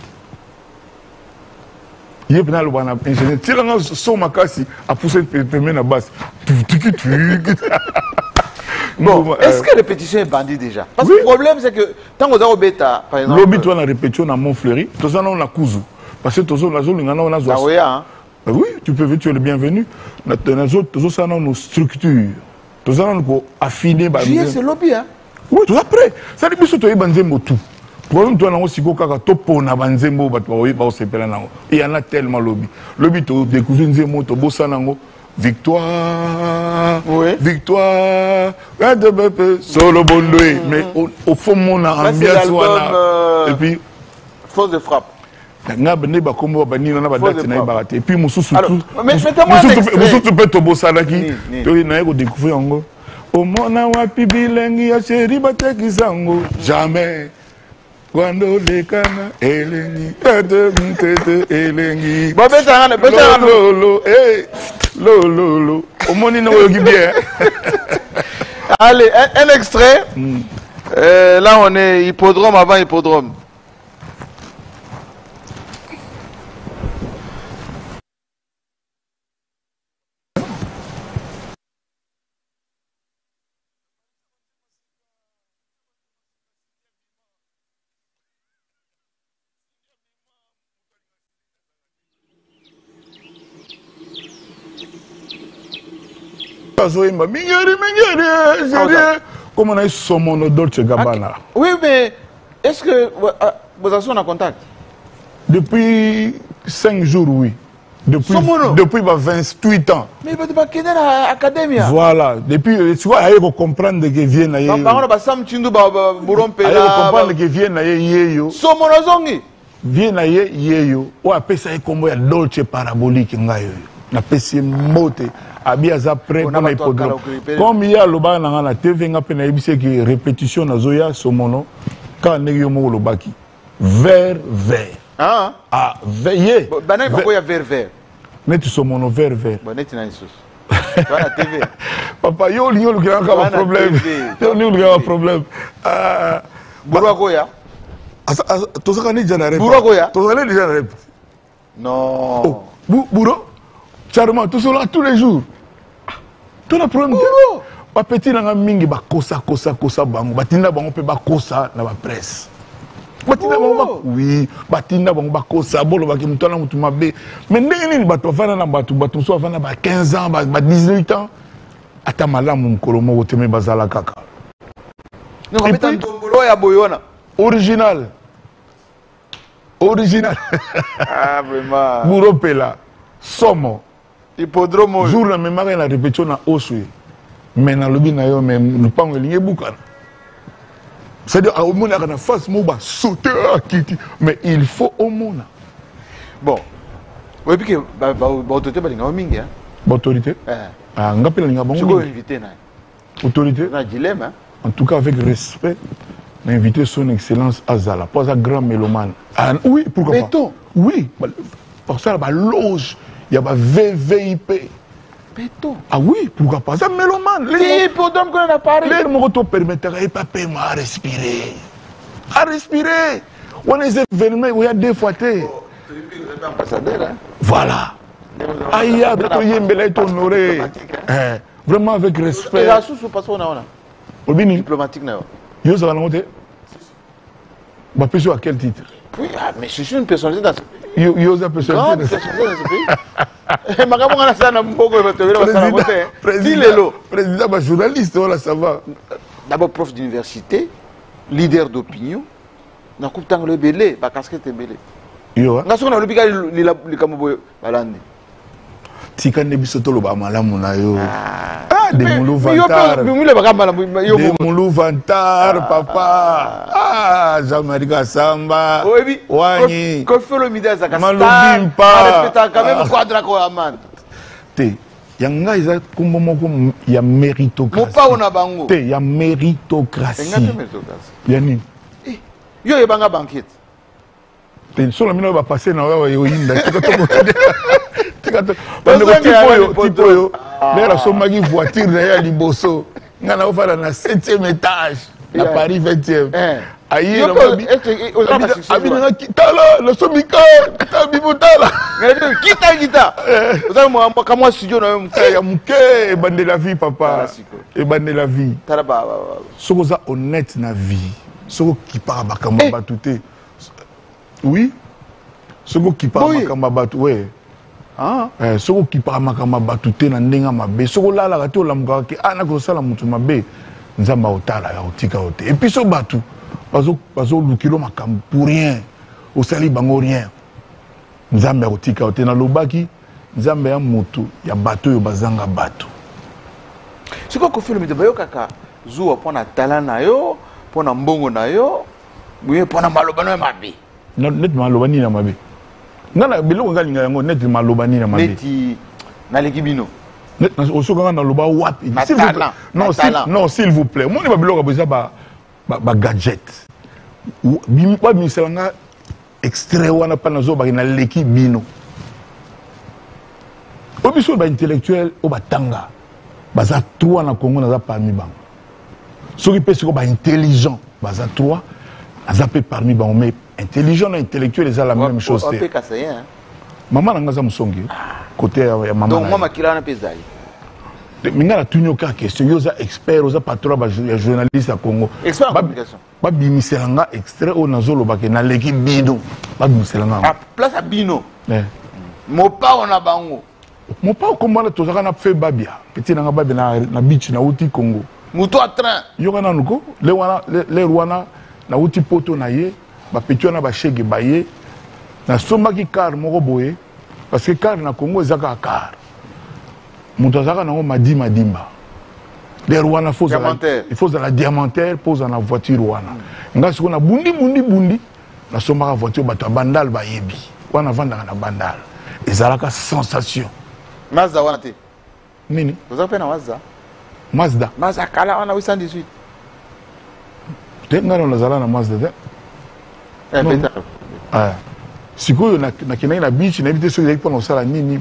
Il y a un ingénieur qui a son makasi à pousser le premier na basse. Bon, est-ce que la répétition est bandit déjà? Parce que le problème c'est que tant qu'on a au bêta, par exemple. L'obit on a répétition dans Montfleury, tous on a Kuzu. Parce que tous on a zone on a zone. Oui, tu peux venir, tu es le bienvenu. Tous on a nos structures. Tous on a affiné. C'est lobby hein. Oui, tout après. Ça dit que tu es banzembo tout. Problème toi na osiko kaka topo na banzembo bato ba osepela nango. Il y en a tellement lobby. Lobby to découvrir nzembo to bossa nango. Victoire. Oui. Victoire. Solo bondoué. Mais au fond mon ambiance wana. Et puis force de frappe. nga bende ba kombo ba nina na ba date na ibara et puis mususu tout mususu peut to bosalaki to na ko découvrir ngo o mona wapi bilengi ya chéri batekizango jamais Quando le cana elengi tete elengi bobeta lolo lolo au monde no yogi bien. Allez, un extrait. Là on est hippodrome avant hippodrome. Comment on a son mono Dolce Gabbana? Oui, mais est-ce que vos actions en contact? Depuis 5 jours, oui. Depuis 28 ans. Mais vous n'avez pas l'académie. Voilà. Depuis, tu vois, il faut comprendre que viennent à Par contre, Sam Chindu Burompe. Il faut comprendre que viennent à Yeyo. Somonozongi. Viennent à Yeyo. Ou à Pessa et comme il Dolce parabolique. Na pesi mote abiaza prêt pour na hippodrome comme il y a le ba na na TV nga pe na yebise ki répétition na zoya somono ka ndenge yo mo lobaki vert veiller bana ba ko ya vert net somono vert net na isus bana TV papa yo li ka problème yo li ka problème buru ko ya to saka ni jana rep buru ko ya to saka ni jana rep non buru Charmant, tout cela tous les jours. Tout le problème. Pas petit dans la mingi ba kosa bango. Batinda bango pe ba kosa na ba presse. Batinda bango ba oui, batinda bango ba kosa bolo ba kimutana mutu mabe. Mais ndenge ni bato fana na bato so fana ba 15 ans, ba 18 ans. Ata malamu mkolo mo teme bazala kaka. Non, mais tant tombolo ya boyona. Original. Ah vraiment. Buropela. Somo. Hippodrome. Jour la mémoire la répétition na oswe. Mais na lobi na yo même le pango lié boukan. C'est-à-dire au monde na face mo ba sauter mais il faut au monde. Bon. Oui puis que ba autorité ba linga mingi hein. Autorité? Ah ngapela linga bango. Je vais inviter na. Autorité? Na dilemme. En tout cas avec respect, d'inviter son excellence Azala, pas un grand mélomane. Ah oui, pourquoi pas? Béton. Oui, pour ça la loge. Il y a un VVIP. Béton. Ah oui, pourquoi pas? C'est un mélomane. Si, pour donner qu'on a parlé. Les mots te permettraient pas à respirer. À respirer. On est événements où il y a deux fois. Voilà. Aïe, tu honoré. Vraiment avec respect. Et la sous passe on a. Diplomatique na. Yo ça va monter. Bah à quel titre? Oui, mais je suis une personnalité dans ce pays. Yo ça personnalité dans ce pays. Magabonga na sana mboko ba tobela ba sana monter. Président ba journaliste voilà ça va. D'abord prof d'université, leader d'opinion. Na coupe tang le belé, ba casquette belé. Yo. Na sona lobika li kamobo balandi. Tika nebiso tolo ba malamu na yo. Des moulous vantards. Des moulous vantards, papa. Ah, Jean-Marie Gassamba. Oui, Wani. Que fait le midi à Zakastan? Malobimpa. Quand même, quadra ko aman. Te, yanga isa kumbomoko ya méritocratie. Mopa ona bango. Te, ya méritocratie. Enga méritocratie. Yani. Yo ebanga banquette. Te, solo mino ba passer na wa yo yinda. Tipo yo, l'air somagi voiture derrière Liboso. Nga na ofala na 7e étage, à Paris 20e. Aïe, abina kitala, le somika, tabibutala. Kita. Vous avez moi comme studio na muke, bande la vie papa. Et bande la vie. Sokoza honnête na vie. Soko qui part bakamba batute. Oui. Soko qui part bakamba batute. Ouais. Soko qui parle makama batute na ndenga mabe soko la la to lamuka ke ana ko sala mutu mabe nzamba otala ya otika ote et puis so batu bazo lukilo makam pour rien au sali bango rien nzamba otika ote na lobaki nzamba ya mutu ya bato yo bazanga bato siko ko film de bayo kaka zuwa pona talent na yo pona mbongo na yo buye pona malobano mabe net malobani na mabe ngana biloko ngalinga yango net malobani na mabe neti na lekibino osoka na loba wapi non s'il vous plaît moi ne ba biloko boza ba gadget ba misalanga extrait wana pa nazo ba na lekibino obiso ba intellectuel o batanga baza 3 na Congo naza parmi bango soki pe siko ba intelligent baza 3 naza pe parmi bango mais intelligent et intellectuel c'est la même chose maman nanga za musongi côté ya maman donc moi makila na pezali minga na tunyo ka question yo za expert oza patron ba journaliste à Congo expert en communication ba bimiselanga extrait o nazolo ba ke na leki bino ba bimiselanga à place à bino mopa ona bango mopa comment na tozaka na fe babia petit nanga babia na beach na uti Congo muto à train yo kana nuko le wana na uti poto na ye ba petio na ba chege baye na sombaki car moko boye parce que car na Congo ezaka car muto azaka nango madimba le wana il faut la diamantaire pose na voiture wana nga siko na bundi na sombaka voiture bato bandal bayebi wana vandaka na bandal ezalaka sensation Mazda wana te nini ozaka na Mazda kala wana 818 te ngana nazala na Mazda te sikoyo nakinaki na beach nayebi te soki ezalaki mpona kosala nini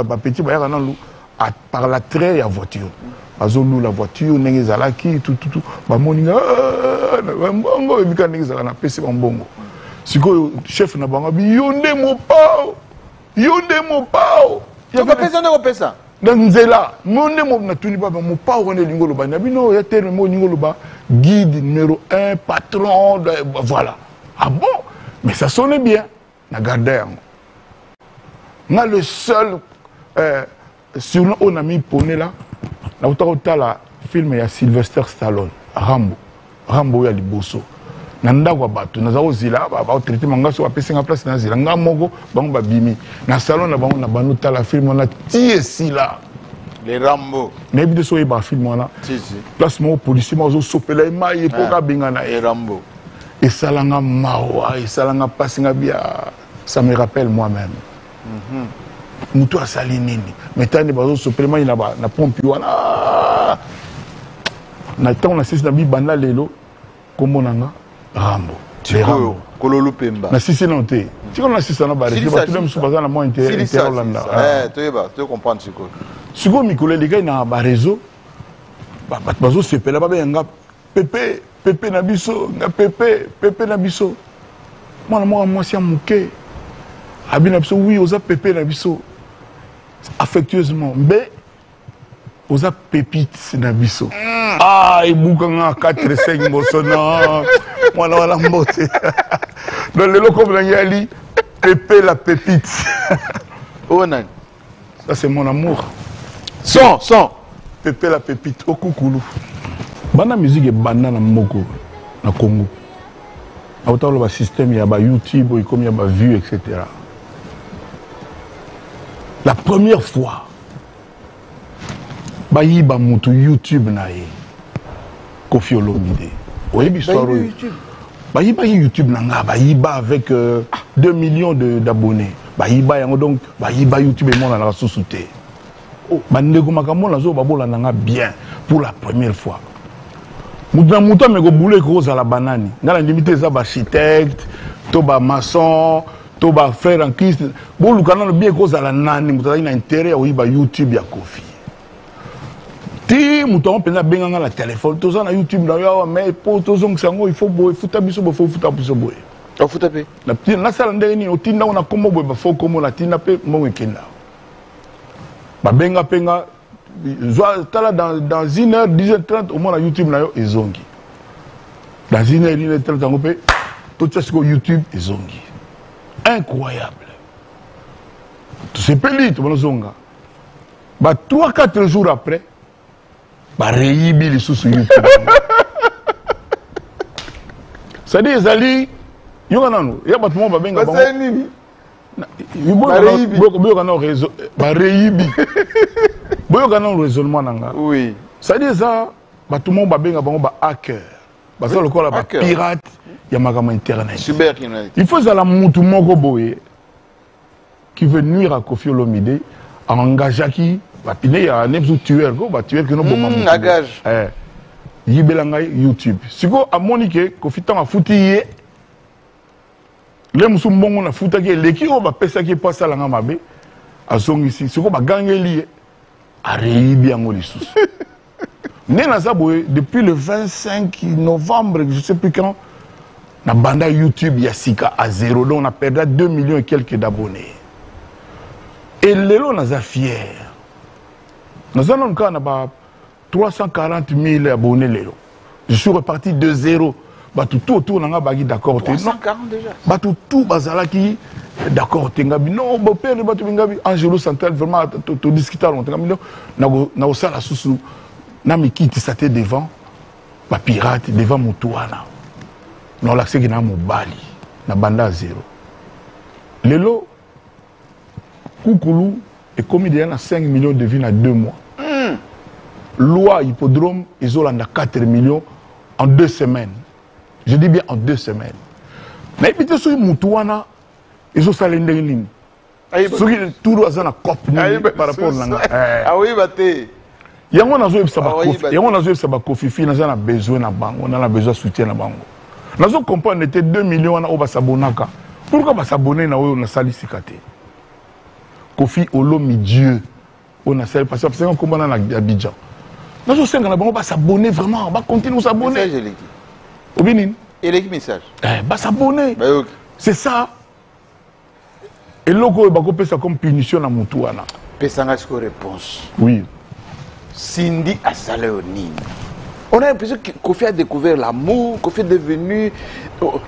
bapeti bayaka nanu par la trait ya voiture bazolula voiture ndenge ezalaki tututu bamoninga mbongo ebika ndenge ezalaka napesi bambongo sikoyo chef na bango abi yo nde mopao kopesa na nzela monde mo natuni baba mopao wana elingo loba na bino ya terme mo elingo loba guide numéro 1 patron voilà ah bon mais ça sonne bien na garder na le seul surnom on a mis poney là na utaka la film ya Sylvester Stallone Rambo ya liboso na ndako bato na zawo zila ba traiter mangaso ba pesinga place na zila nga moko bango babimi na salon na bango na banu tala film na tie sila les Rambo na bi de so ba film wana si place mo policier mo zo sopela mai po ka binga na les Rambo et salanga mawa et salanga pasinga bia ça me rappelle moi-même mutu asali nini metani bazo sopela mai na pompe wana na tango na sisi na bi banda lelo komonanga Rambo Rambo kololu pemba na sisi non te tiko na sisi na bare ba tout musu bazana mo interolanda tu comprendre siko siko mikolo les gars na ba réseau ba bazo sepela ba benga pepe na biso nga pepe na biso mwana moi si amuke abina biso oui oza pepe na biso affectueusement mais oza pépite na biso ibuka nga 4-5 bosona mwana wana mbote dans le loco de yali Pépé la pépite oh nani ça c'est mon amour son Pépé la pépite au koukoulou bana musique banda na moko na Congo autant le système ya ba YouTube et comme ya ba vue etc. La première fois bayiba mutu YouTube na ye Koffi Olomide oyebi histoire bayiba YouTube na nga bayiba avec 2 millions d'abonnés bayiba yango donc bayiba YouTube et mona na sous-souté bandeko makambo na zo babola na nga bien pour la première fois mutu ameko boule ko la banani ngala limité za ba architecte to ba maçon to ba frère en Christ boluka na bien ko la nani mutu na intérêt oyiba YouTube ya Koffi ti mutu on pena benga la téléphone to na YouTube na yo mais pour to zong sango il faut boy futa biso bo futa biso boy o futa pe na sala ndenge ni otinda na kombo boy ba fo komo la tina pe mo wekenda ba benga penga dans 1h 10h30 au moins la YouTube na yo ezongi dans 1h 10h30 on peut tout ça sur YouTube ezongi incroyable tout c'est peli tout bon zonga ba 3-4 jours après ba reyibi les sous YouTube ça dit ezali yo nanu ya ba tout monde ba benga ba nini boyoka na réseau bareyibi boyoka na raisonnement nanga oui ça dit ça bato mo babenga bango ba hacker baza lokola ba pirate ya makambo internet cybercriminalité il faut zala mutu moko boye qui veut nuire à Kofi Olomide a engagé qui il y a un tueur que nous bombons. Engage. Yibelanga YouTube. Siko a monique Kofi Tan a foutu les musumbongo na futa ki leki o ba pesa ki pasa la ngamabe a zongi si siko ba gangeli a reibi yango lisusu. Nena Zaboye, depuis le 25 novembre, je ne sais plus quand, na banda YouTube Yassika à zéro, donc on a perdu 2 millions et quelques d'abonnés. Et Lélo n'a pas fier. Nous avons 340 000 abonnés Lélo. Je suis reparti de zéro. Tout autour, on a bagui d'accord. 340 déjà. Tout bazala qui d'accord. Non, mon père, Angelo Central, vraiment, tu discutais longtemps. Na osala susu. Nami quitte ça devant ba pirate devant Moutouana. Non l'accès qui na mobali na banda zéro. Lelo Koukoulou est commis déjà 5 millions de vues en 2 mois. Loi hippodrome ils ont 4 millions en 2 semaines. Je dis bien en 2 semaines. Mais puis sur Moutouana ils ont salé ndengini. Ceux qui tout doit na cop par rapport à ah oui baté. Yango nazo yebisa ba Kofi, yango nazo yebisa ba Kofi fi naza na besoin na bango, on a besoin de soutien na bango. Nazo comprendre était 2 millions na oba sabonaka. Pourquoi ba s'abonner na oyo na sali sikate? Kofi Olomi Dieu. On a sali parce que on comprend na Abidjan. Nazo senga na bango ba s'abonner vraiment, ba continuer s'abonner. Message eleki. Obinin. Eleki message. Ba s'abonner. Ba yoki. C'est ça. Et logo ba ko pesa comme punition na mutu wana. Pesanga siko réponse. Oui. Cindy a salé au Nîmes. On a l'impression que Kofi a découvert l'amour, Kofi est devenu... Oh.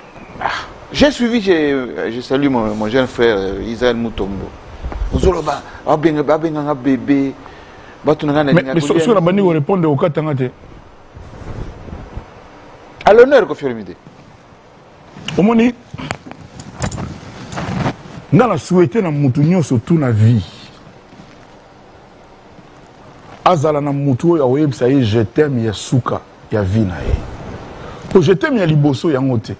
Ah. J'ai suivi, je salue mon jeune frère Israël Moutombo. Mais ce que la bande répond au cas de à l'honneur, Kofi Olomide. Au moment où on a souhaité na Moutounion surtout la vie. Azala na mutu ya websa ye je t'aime ya suka ya vina ye. Ko je t'aime ya liboso ya ngote.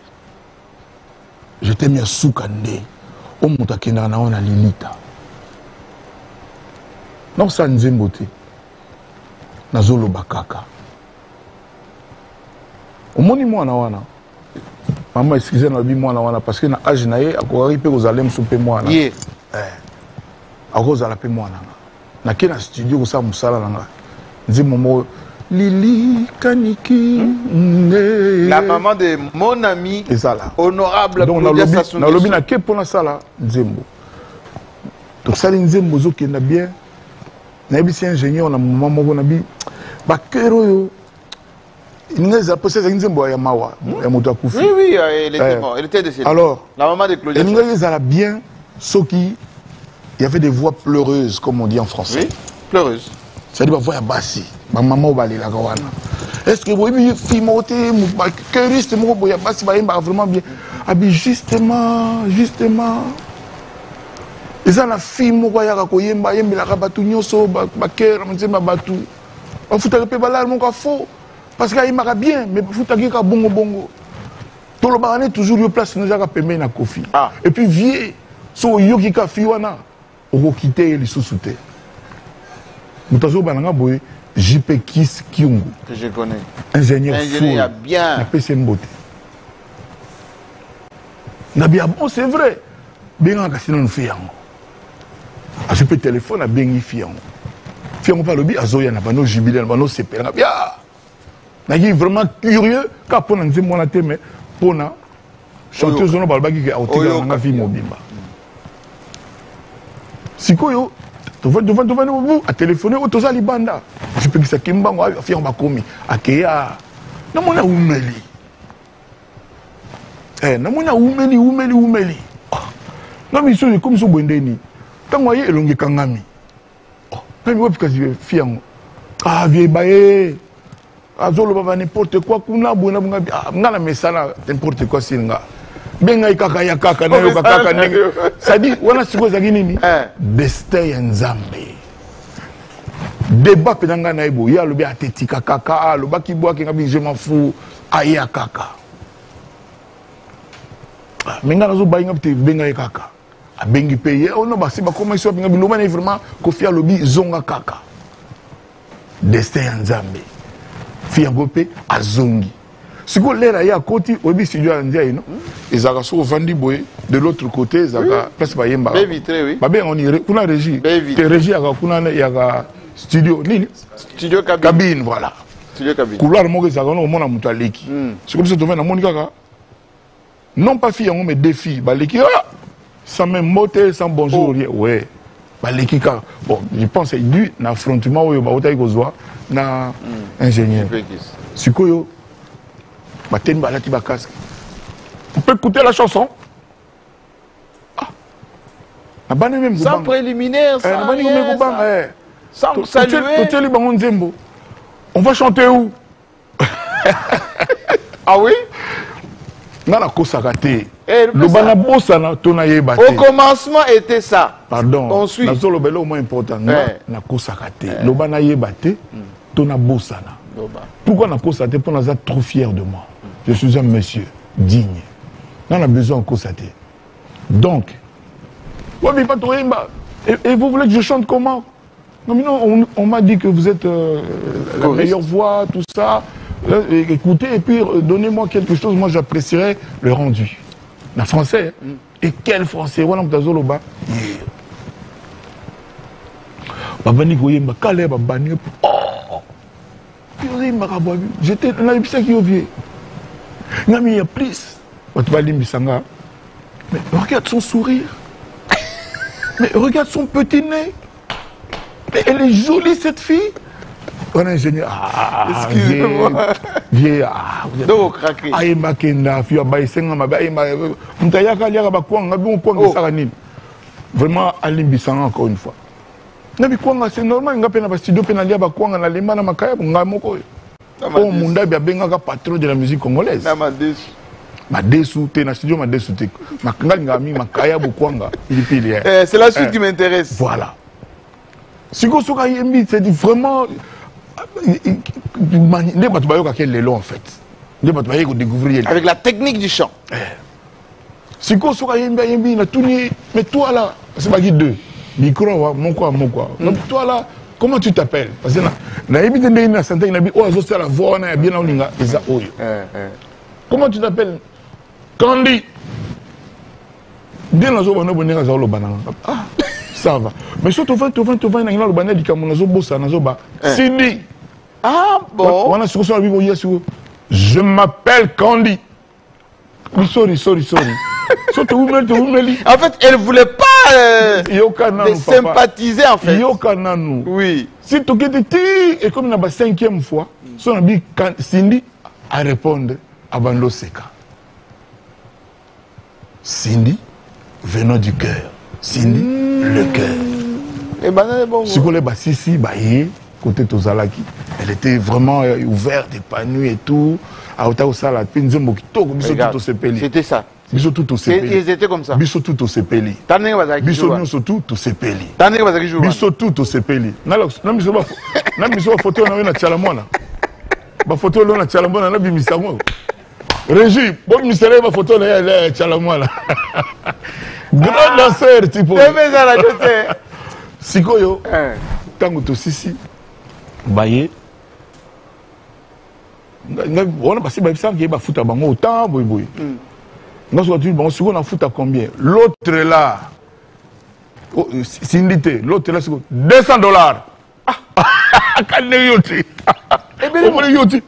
Je t'aime ya suka nde. O mutu akenda na ona lilita. Non sa nzembo te. Na zolo bakaka. Omoni mwana wana. Maman excusez na bi mwana wana parce que na âge na ye akori pe kozalem soupe mwana. Yeah. Akozala pe mwana. Na kena studio ko sa musala nanga nzimomo Lili Kaniki la maman de mon ami honorable donc na lobi na ke pona sala nzembo donc sali nzembo zo ke na bien na bisi ingénieur na maman moko na bi ba kero yo ingeza poser nzembo ya mawa ya moto akufi oui elle était décédée alors la maman de Claudia ingeza bien soki il y avait des voix pleureuses, comme on dit en français. Oui, pleureuses. C'est-à-dire, la voix à bassi. Ma maman va aller la gawana. Est-ce que vous avez vu, moté, chériste, mon boya bassi, va vraiment bien. Ah, bien, justement. Et ça, la fille, mon boya, koyemba, yemba, la rabatu, nyoso, baker, ma batu. On fout à la mon faux. Parce qu'il m'a bien, mais fout à la bongo. Tout le monde est toujours en place, nous avons payé na Kofi. Et puis, vieux, so yoki ka fiwana. On quitter les sous-soutés. Moutazo Bananga Boye, JP Kiss Kyungu. Que je connais. Ingénieur full. Bien. Na PC Mbote. Na bien bon, c'est vrai. Bien sinon nous fait yango. A JP téléphone a bien fi yango. Fi yango pas lobi azoya na bano jubilé na bano sepé na bien. Na qui vraiment curieux ka pona nzembo na teme pona chanteuse no balbaki ke autika na vie mobimba. Sikoyo, devant à téléphoner au Toza Libanda. Je peux que ça kimbango a fait un bakomi. Akeya. Na mona umeli. Na mona umeli. Na mi so comme so bondeni. Tango ye elongi kangami. Na mi wopika fiango. Ah vie bae. Azolo baba n'importe quoi kuna bona ngana mesala n'importe quoi singa. Benga ikaka ya kaka na yo kaka ndenge ça dit wana siko za nini destin ya nzambe débat penanga na ebo ya lobi atetika kaka lo baki bwa kinga bi je m'en fous aya kaka menga nazo bayinga te benga ikaka a bengi payé on a basi ba comment so benga biloma na vraiment ko fia lobi zonga kaka destin nzambe fia gope azongi siko lera ya koti obi studio andia ino ezaka so vandi boy de l'autre côté ezaka place ba yemba ba vitré oui ba ben on irait kuna régie te régie aka kuna ya studio nini studio cabine voilà studio cabine couloir moko ezaka no mona mutu aleki siko biso to vena moni kaka non pas fille mais deux filles baleki sans même motel sans bonjour rien ouais baleki kaka bon je pense c'est dû na affrontement oyo ba otayi kozwa na ingénieur sikoyo baten balati ba casque on peut écouter la chanson même sans préliminaire sans rien sans saluer on va chanter où ah oui Nana kosakate. Le banabosana tona yeba. Au commencement était ça. Pardon. On suit. Nazo le belo au moins important. Na kosakate. Le bana yeba te tona bosana. Pourquoi na kosate pour naza trop fier de moi. Je suis un monsieur digne. On a besoin de kosate. Donc ouais mais pas et vous voulez que je chante comment? Non, on m'a dit que vous êtes la meilleure voix, tout ça. Écoutez, et puis donnez-moi quelque chose, moi j'apprécierais le rendu. La français, et quel français? Voilà, Mtazoloba. Babani Goyemba, Caleb, Babani. Oh! J'étais dans la qui est vieux. Il y a plus. Mais regarde son sourire. Mais regarde son petit nez. Mais elle est jolie cette fille. On est ingénieur. Excusez-moi. Vieux. Donc, craqué. Aïma Kenda, Fia Baïsenga, Mabaïma. Mtayaka, Liara Bakwanga, bon, quoi, Saranine. Vraiment, Alim Bissanga, encore une fois. Nabi Kwanga, c'est normal, il y a un studio pénalia Bakwanga, na Lemana Makaya, Ngamoko. Oh, Munda, il y a un patron de la musique congolaise. Madesu, t'es dans le studio, Madesu, t'es. Makangami, Makaya, Bakwanga. C'est la suite qui m'intéresse. Voilà. Siko Soka Yembi, c'est vraiment. En fait. Avec la technique du chant. Siko Soka Yembi, mais toi là, c'est pas guide 2. Micro, mon quoi. Toi là, comment tu t'appelles? Parce que comment tu t'appelles? Candy. Bien ça va. Mais surtout, Cindy. Ah bon? Je m'appelle Candy. Sorry. En fait, elle ne voulait pas sympathiser en fait. Oui. Si tu es et comme la 5e fois, Cindy a répondu à Bando Seka. Cindy, venant du cœur. Cindy, le cœur. Et bon. Si vous voulez, si, côté Tozalaki, elle était vraiment ouverte, épanouie et tout. C'était ça. Ils étaient comme ça. Biso tout au sepeli. Biso nyonso tout au sepeli. Biso tout au sepeli. Na biso photo na Tchalamwana. Ba photo na Tchalamwana na bimisango. Régie, bon miséré ba photo na Tchalamwana. Grand danseur type. Sikoyo. Tango to sisi. Baye. On a passé par ça qui va foutre à bango autant boy. Nous on a foutu à combien? L'autre là, Sindité, l'autre là, c'est $200. Ah, Yoti. Eh bien, Yoti.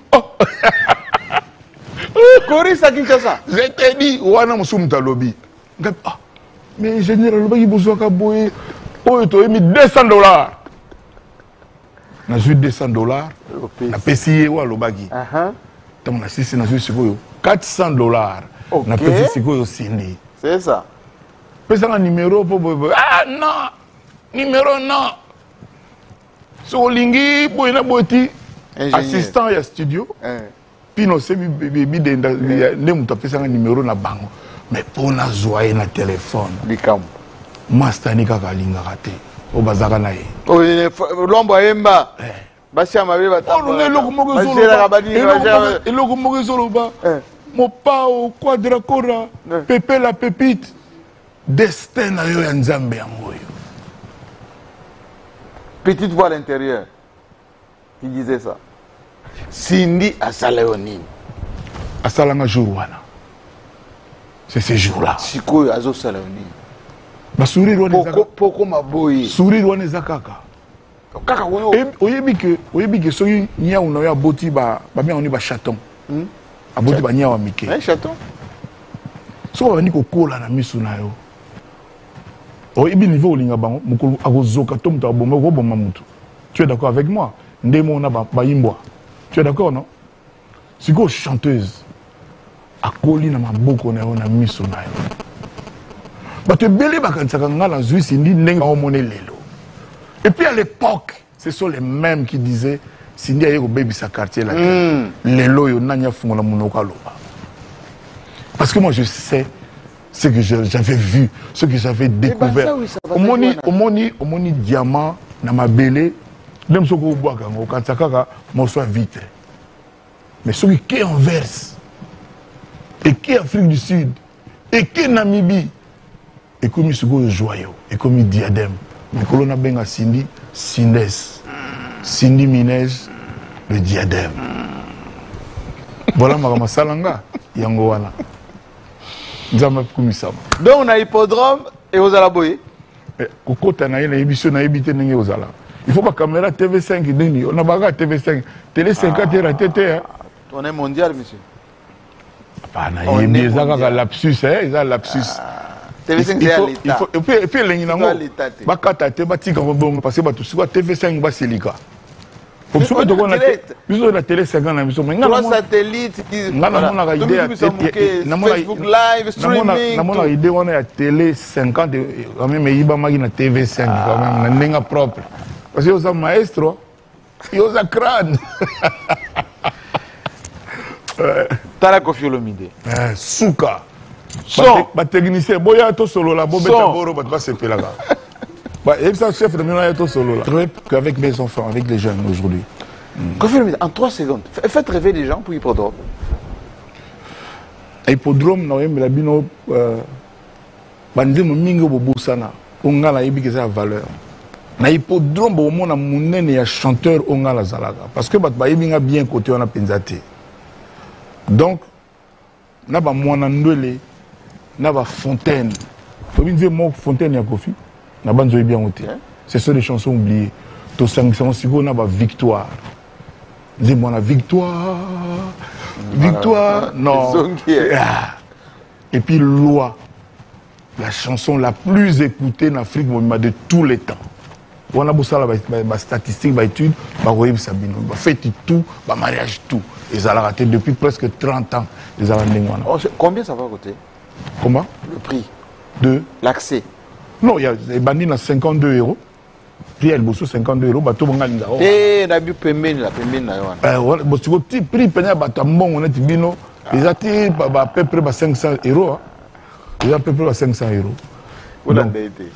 Coris à Kinshasa. Je t'ai dit, Wana Mousoumta lobby. Ah, mais ingénieur, le lobby, besoin qu'à boyer. Oh, tu as mis $200. On a eu $200. On a payé le baggy. On a eu $400. On a payé Cindy. C'est ça. Pèse un numéro pour. Ah non! Numéro non! Sur Lingi, Boina Boti, assistant à studio. Pino c'est bibi de un numéro na bango. Mais pour na joie na téléphone. Likam. Master Nika Kalinga raté. Au bazar nae. Oh, l'ombre Emba. Basia Marie va t'appeler. Mon pa au quadracora, Pépé la pépite. destin na yo ya nzambe yango yo. Petite voix à l'intérieur qui disait ça. Cindy a Salayonin. A Salanga jour wana. C'est ce jour-là. Sikoyo azo Salayonin. Ba sourire wana ezaka. Poko maboyi. Sourire wana ezaka kaka. Kaka koyo. Oyebi ke soki nyau na yo aboti ba bien oni ba chaton. Aboti ba nyau amike. Un chaton. So ba ni kokola na misu na yo. Oyebi niveau olinga bango mukulu akozoka to mutu abomba ko bomba mutu. Tu es d'accord avec moi? Ndemo na ba yimbwa. Tu es d'accord non? Siko chanteuse. Akoli na maboko na yo na misu na yo. Bato ebele bakanisaka nga na zwi Cindy ndenge omone lelo. Et puis à l'époque, ce sont les mêmes qui disaient Cindy aye ko baby sa quartier là. Lelo yo nanya fungola munoko aloba. Parce que moi je sais ce que j'avais vu, ce que j'avais découvert. Omoni diamant na mabele, même ce que vous bois quand kansaka morceau vite. Mais ceux qui est en verse et qui est Afrique du Sud et qui est Namibie et comme ce que joyau et comme diadème. Mais colonna benga Cindy Cindes. Cindy Minej le diadème. Voilà ma salanga yango wana. Donc on a hippodrome et aux alaboye. Kokota na yena émission na ebité ndenge ozala. Il faut pas caméra TV5 nini. On a baga TV5. Télé 50 heures TT. On est mondial monsieur. Pas na yebi ezaka lapsus ça lapsus. TV5 c'est à l'état. Et puis lengi nango. Bakata te batika bongo parce que batu siko TV5 ba selika. Comme ça, on a télé 50 na biso. Trois satellites qui Facebook Live, streaming. On a idée on a télé 50 quand même iba magi na TV5 quand même na nenga propre. Parce que os maestro, os crâne. Tala Koffi Olomide. Souka. Ba technicien boya to solo la bobeta boro ba se pelaga. Et ça, chef de Milan solo là. Avec mes enfants, avec les jeunes aujourd'hui. En 3 secondes, faites rêver les gens pour hippodrome. Hippodrome, non, mais la bino, bandemo mingo bobusana, ongala yebi sa valeur. Na hippodrome, bo mona munene ya chanteur ongala zalaga. Parce que ba yebinga bien côté on a penzate. Donc, na ba mwana ndwele, na ba fontaine. Faut dire mo fontaine ya Koffi. Ce sont des chansons oubliées. Tout ça, on a victoire. Dis-moi la victoire. Victoire. Non. Et puis loi. La chanson la plus écoutée en Afrique de tous les temps. On a besoin de statistiques, d'études, de fait tout, de mariage tout. Ils ont raté depuis presque 30 ans. Combien ça va coûter? Comment? Le prix de l'accès. Non, il y a des bandits à 52 €. Puis elle bosse 52 €. Bateau bangali. Eh, na bu pembeni la pembeni na yo. Ouais, bosse ko ti prix penya batambon on est bino. Ils attirent à peu près 500 €. Ils à peu près 500 €. Balande été.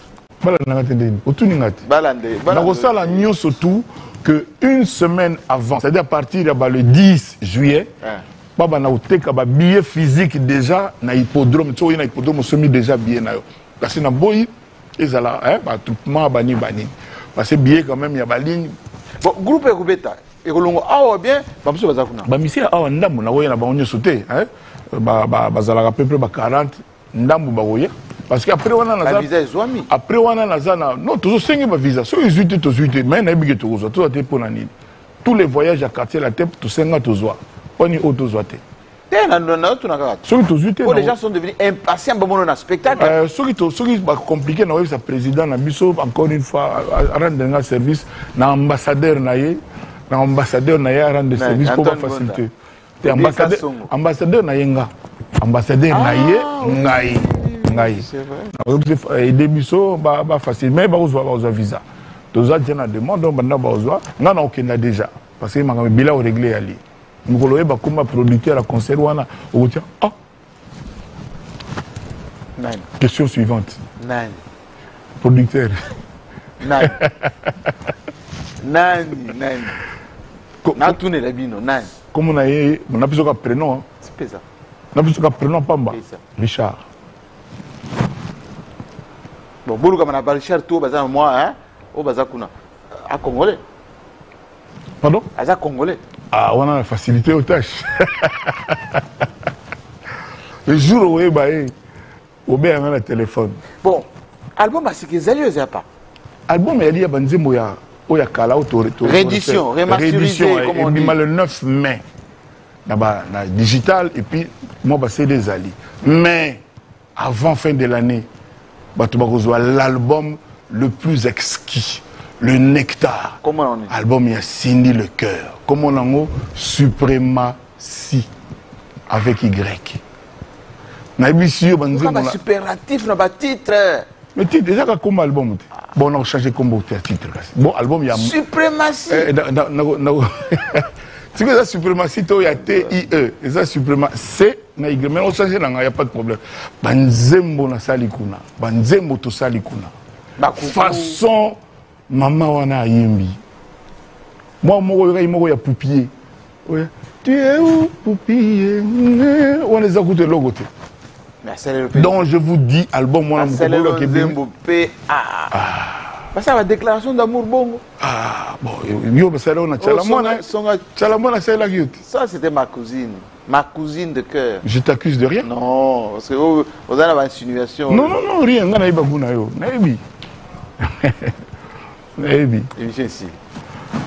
Balande ngati. Otuni ngati. Balande. Na ça la nyo surtout que une semaine avant, c'est-à-dire à partir le 10 juillet. Baba na oteka ba billet physique déjà na hippodrome. Tu vois na hippodrome semi déjà billet na yo. Parce que na boy ils allaient attroupement bani. Parce que billet quand même il y a ba ligne. Bon groupe ekubeta ekolongo awa bien ba biso baza kuna. Ba misia awa ndambu na woya na ba onyo sauter bazala à peu près 40 ndambu ba woya parce que après on a la visa ezwami. Après on a la non toujours cinq ba visa so 18 mais na bige to zo to te pour nani. Tous les voyages à quartier la tête tout cinq to zo. On y auto zoate. Les gens sont devenus impatients pour mon spectacle. Ceux qui compliqué, c'est président, encore une fois, rendre un service, l'ambassadeur rendre service pour faciliter. Ambassadeur nayenga, ambassadeur naye ngai. Et début ça facile, mais ba visa. Tous les gens demandent, on a aucun déjà, parce que ma bila réglé ali. Nous avons comme producteur à concert. Question suivante. Producteur. Nani. Comme on a besoin d'un prénom. C'est ça. On a besoin d'un prénom Pamba. Richard. Bon, Boulou comme on a Richard tout, bazar moi, hein, au bazar kuna, à Congolais. Pardon? À Congolais. Ah, on a la facilité aux tâches. Le jour où on est on a le téléphone. Bon, album à ce qu'ils allaient, il pas. Album, il y a un kala réédition, remasterisé, comme on dit. Le 9 mai, na digital, et puis moi, c'est des alliés. Mais avant fin de l'année, l'album le plus exquis, le nectar. Comment on dit? Album, il y a Cindy le cœur. Comment on dit? Suprématie avec Y. Superlatif dans le titre. Mais titre, déjà comme album. Bon, on a changé comme titre. Bon, album, il y a. Suprématie. C'est que la suprématie, il y a T-I-E. Et ça, suprématie, c'est. Mais on a changé, il n'y a pas de problème. Banzembo na salikuna. Banzembo to salikuna. Façon, maman wana yembi. Moi, il y a poupier. Tu es où, poupier? On les a écoutés le côté. Donc je vous dis, album, moi, ça va déclaration d'amour bongo. Ah, bon, ça c'était ma cousine de cœur. Je t'accuse de rien? Non, parce que vous avez une insinuation. Non, rien.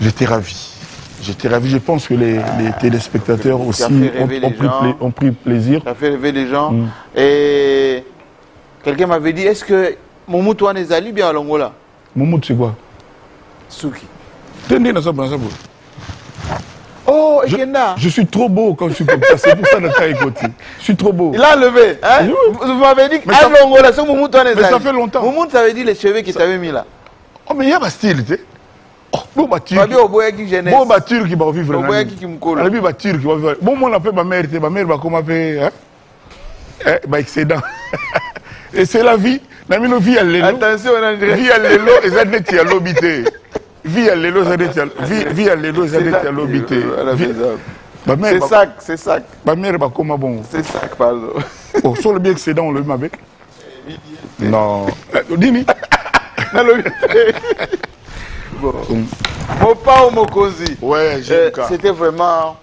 J'étais ravi. Je pense que les téléspectateurs aussi ont pris plaisir. Ça fait rêver les gens. Et quelqu'un m'avait dit, est-ce que Moumoutou en est allé bien à l'Angola? Moumoutou, c'est quoi? Souki. Oh, je suis trop beau quand je suis comme ça. C'est pour ça que tu as écouté. Je suis trop beau. Il a levé. Hein? Vous m'avez dit qu'à l'Angola, c'est Moumoutou en est allé. Mais ça fait longtemps. Moumoutou, ça veut dire les cheveux qu'il t'avait mis là. Oh, mais il y a un style, tu sais. Bon, bah, qui va vivre. Bon, moi, on appelle ma mère, comment appeler, bah, excédent. Et c'est la vie. Attention, on a vie à l'élo, et ça n'est pas l'obité. Vie à l'élo, ça n'est pas l'obité. C'est sac. Ma mère, bah, comment bon? C'est sac, pardon. Oh, sur le bien excédent, on le met avec. Non. Dis-moi. Bon. Mopa ou Mokosi. Ouais, c'était vraiment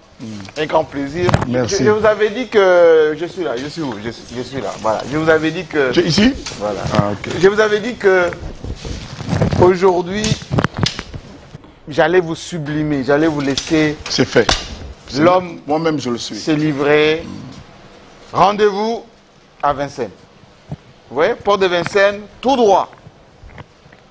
un grand plaisir. Merci. Je vous avais dit que je suis là. Je suis là. Voilà. Je vous avais dit que. Tu es ici? Voilà. Ah, okay. Je vous avais dit que aujourd'hui, j'allais vous sublimer, j'allais vous laisser. C'est fait. L'homme. Moi-même, je le suis. Se livrer. Rendez-vous à Vincennes. Vous voyez, Port de Vincennes, tout droit.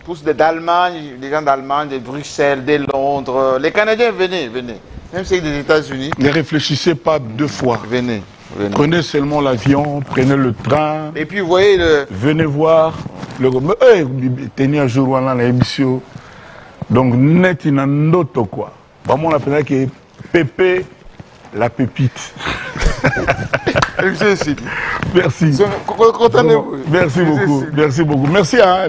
Tous d'Allemagne, des gens d'Allemagne, de Bruxelles, de Londres. Les Canadiens, venez. Même si c'est des États-Unis. Ne réfléchissez pas deux fois. Venez. Prenez seulement l'avion, prenez le train. Et puis, vous voyez le... Venez voir. Tenez un jour dans l'émission. Donc, net inandoto quoi. Vraiment, on appelle que Pépé, la pépite. Merci. Merci. Merci beaucoup. Merci à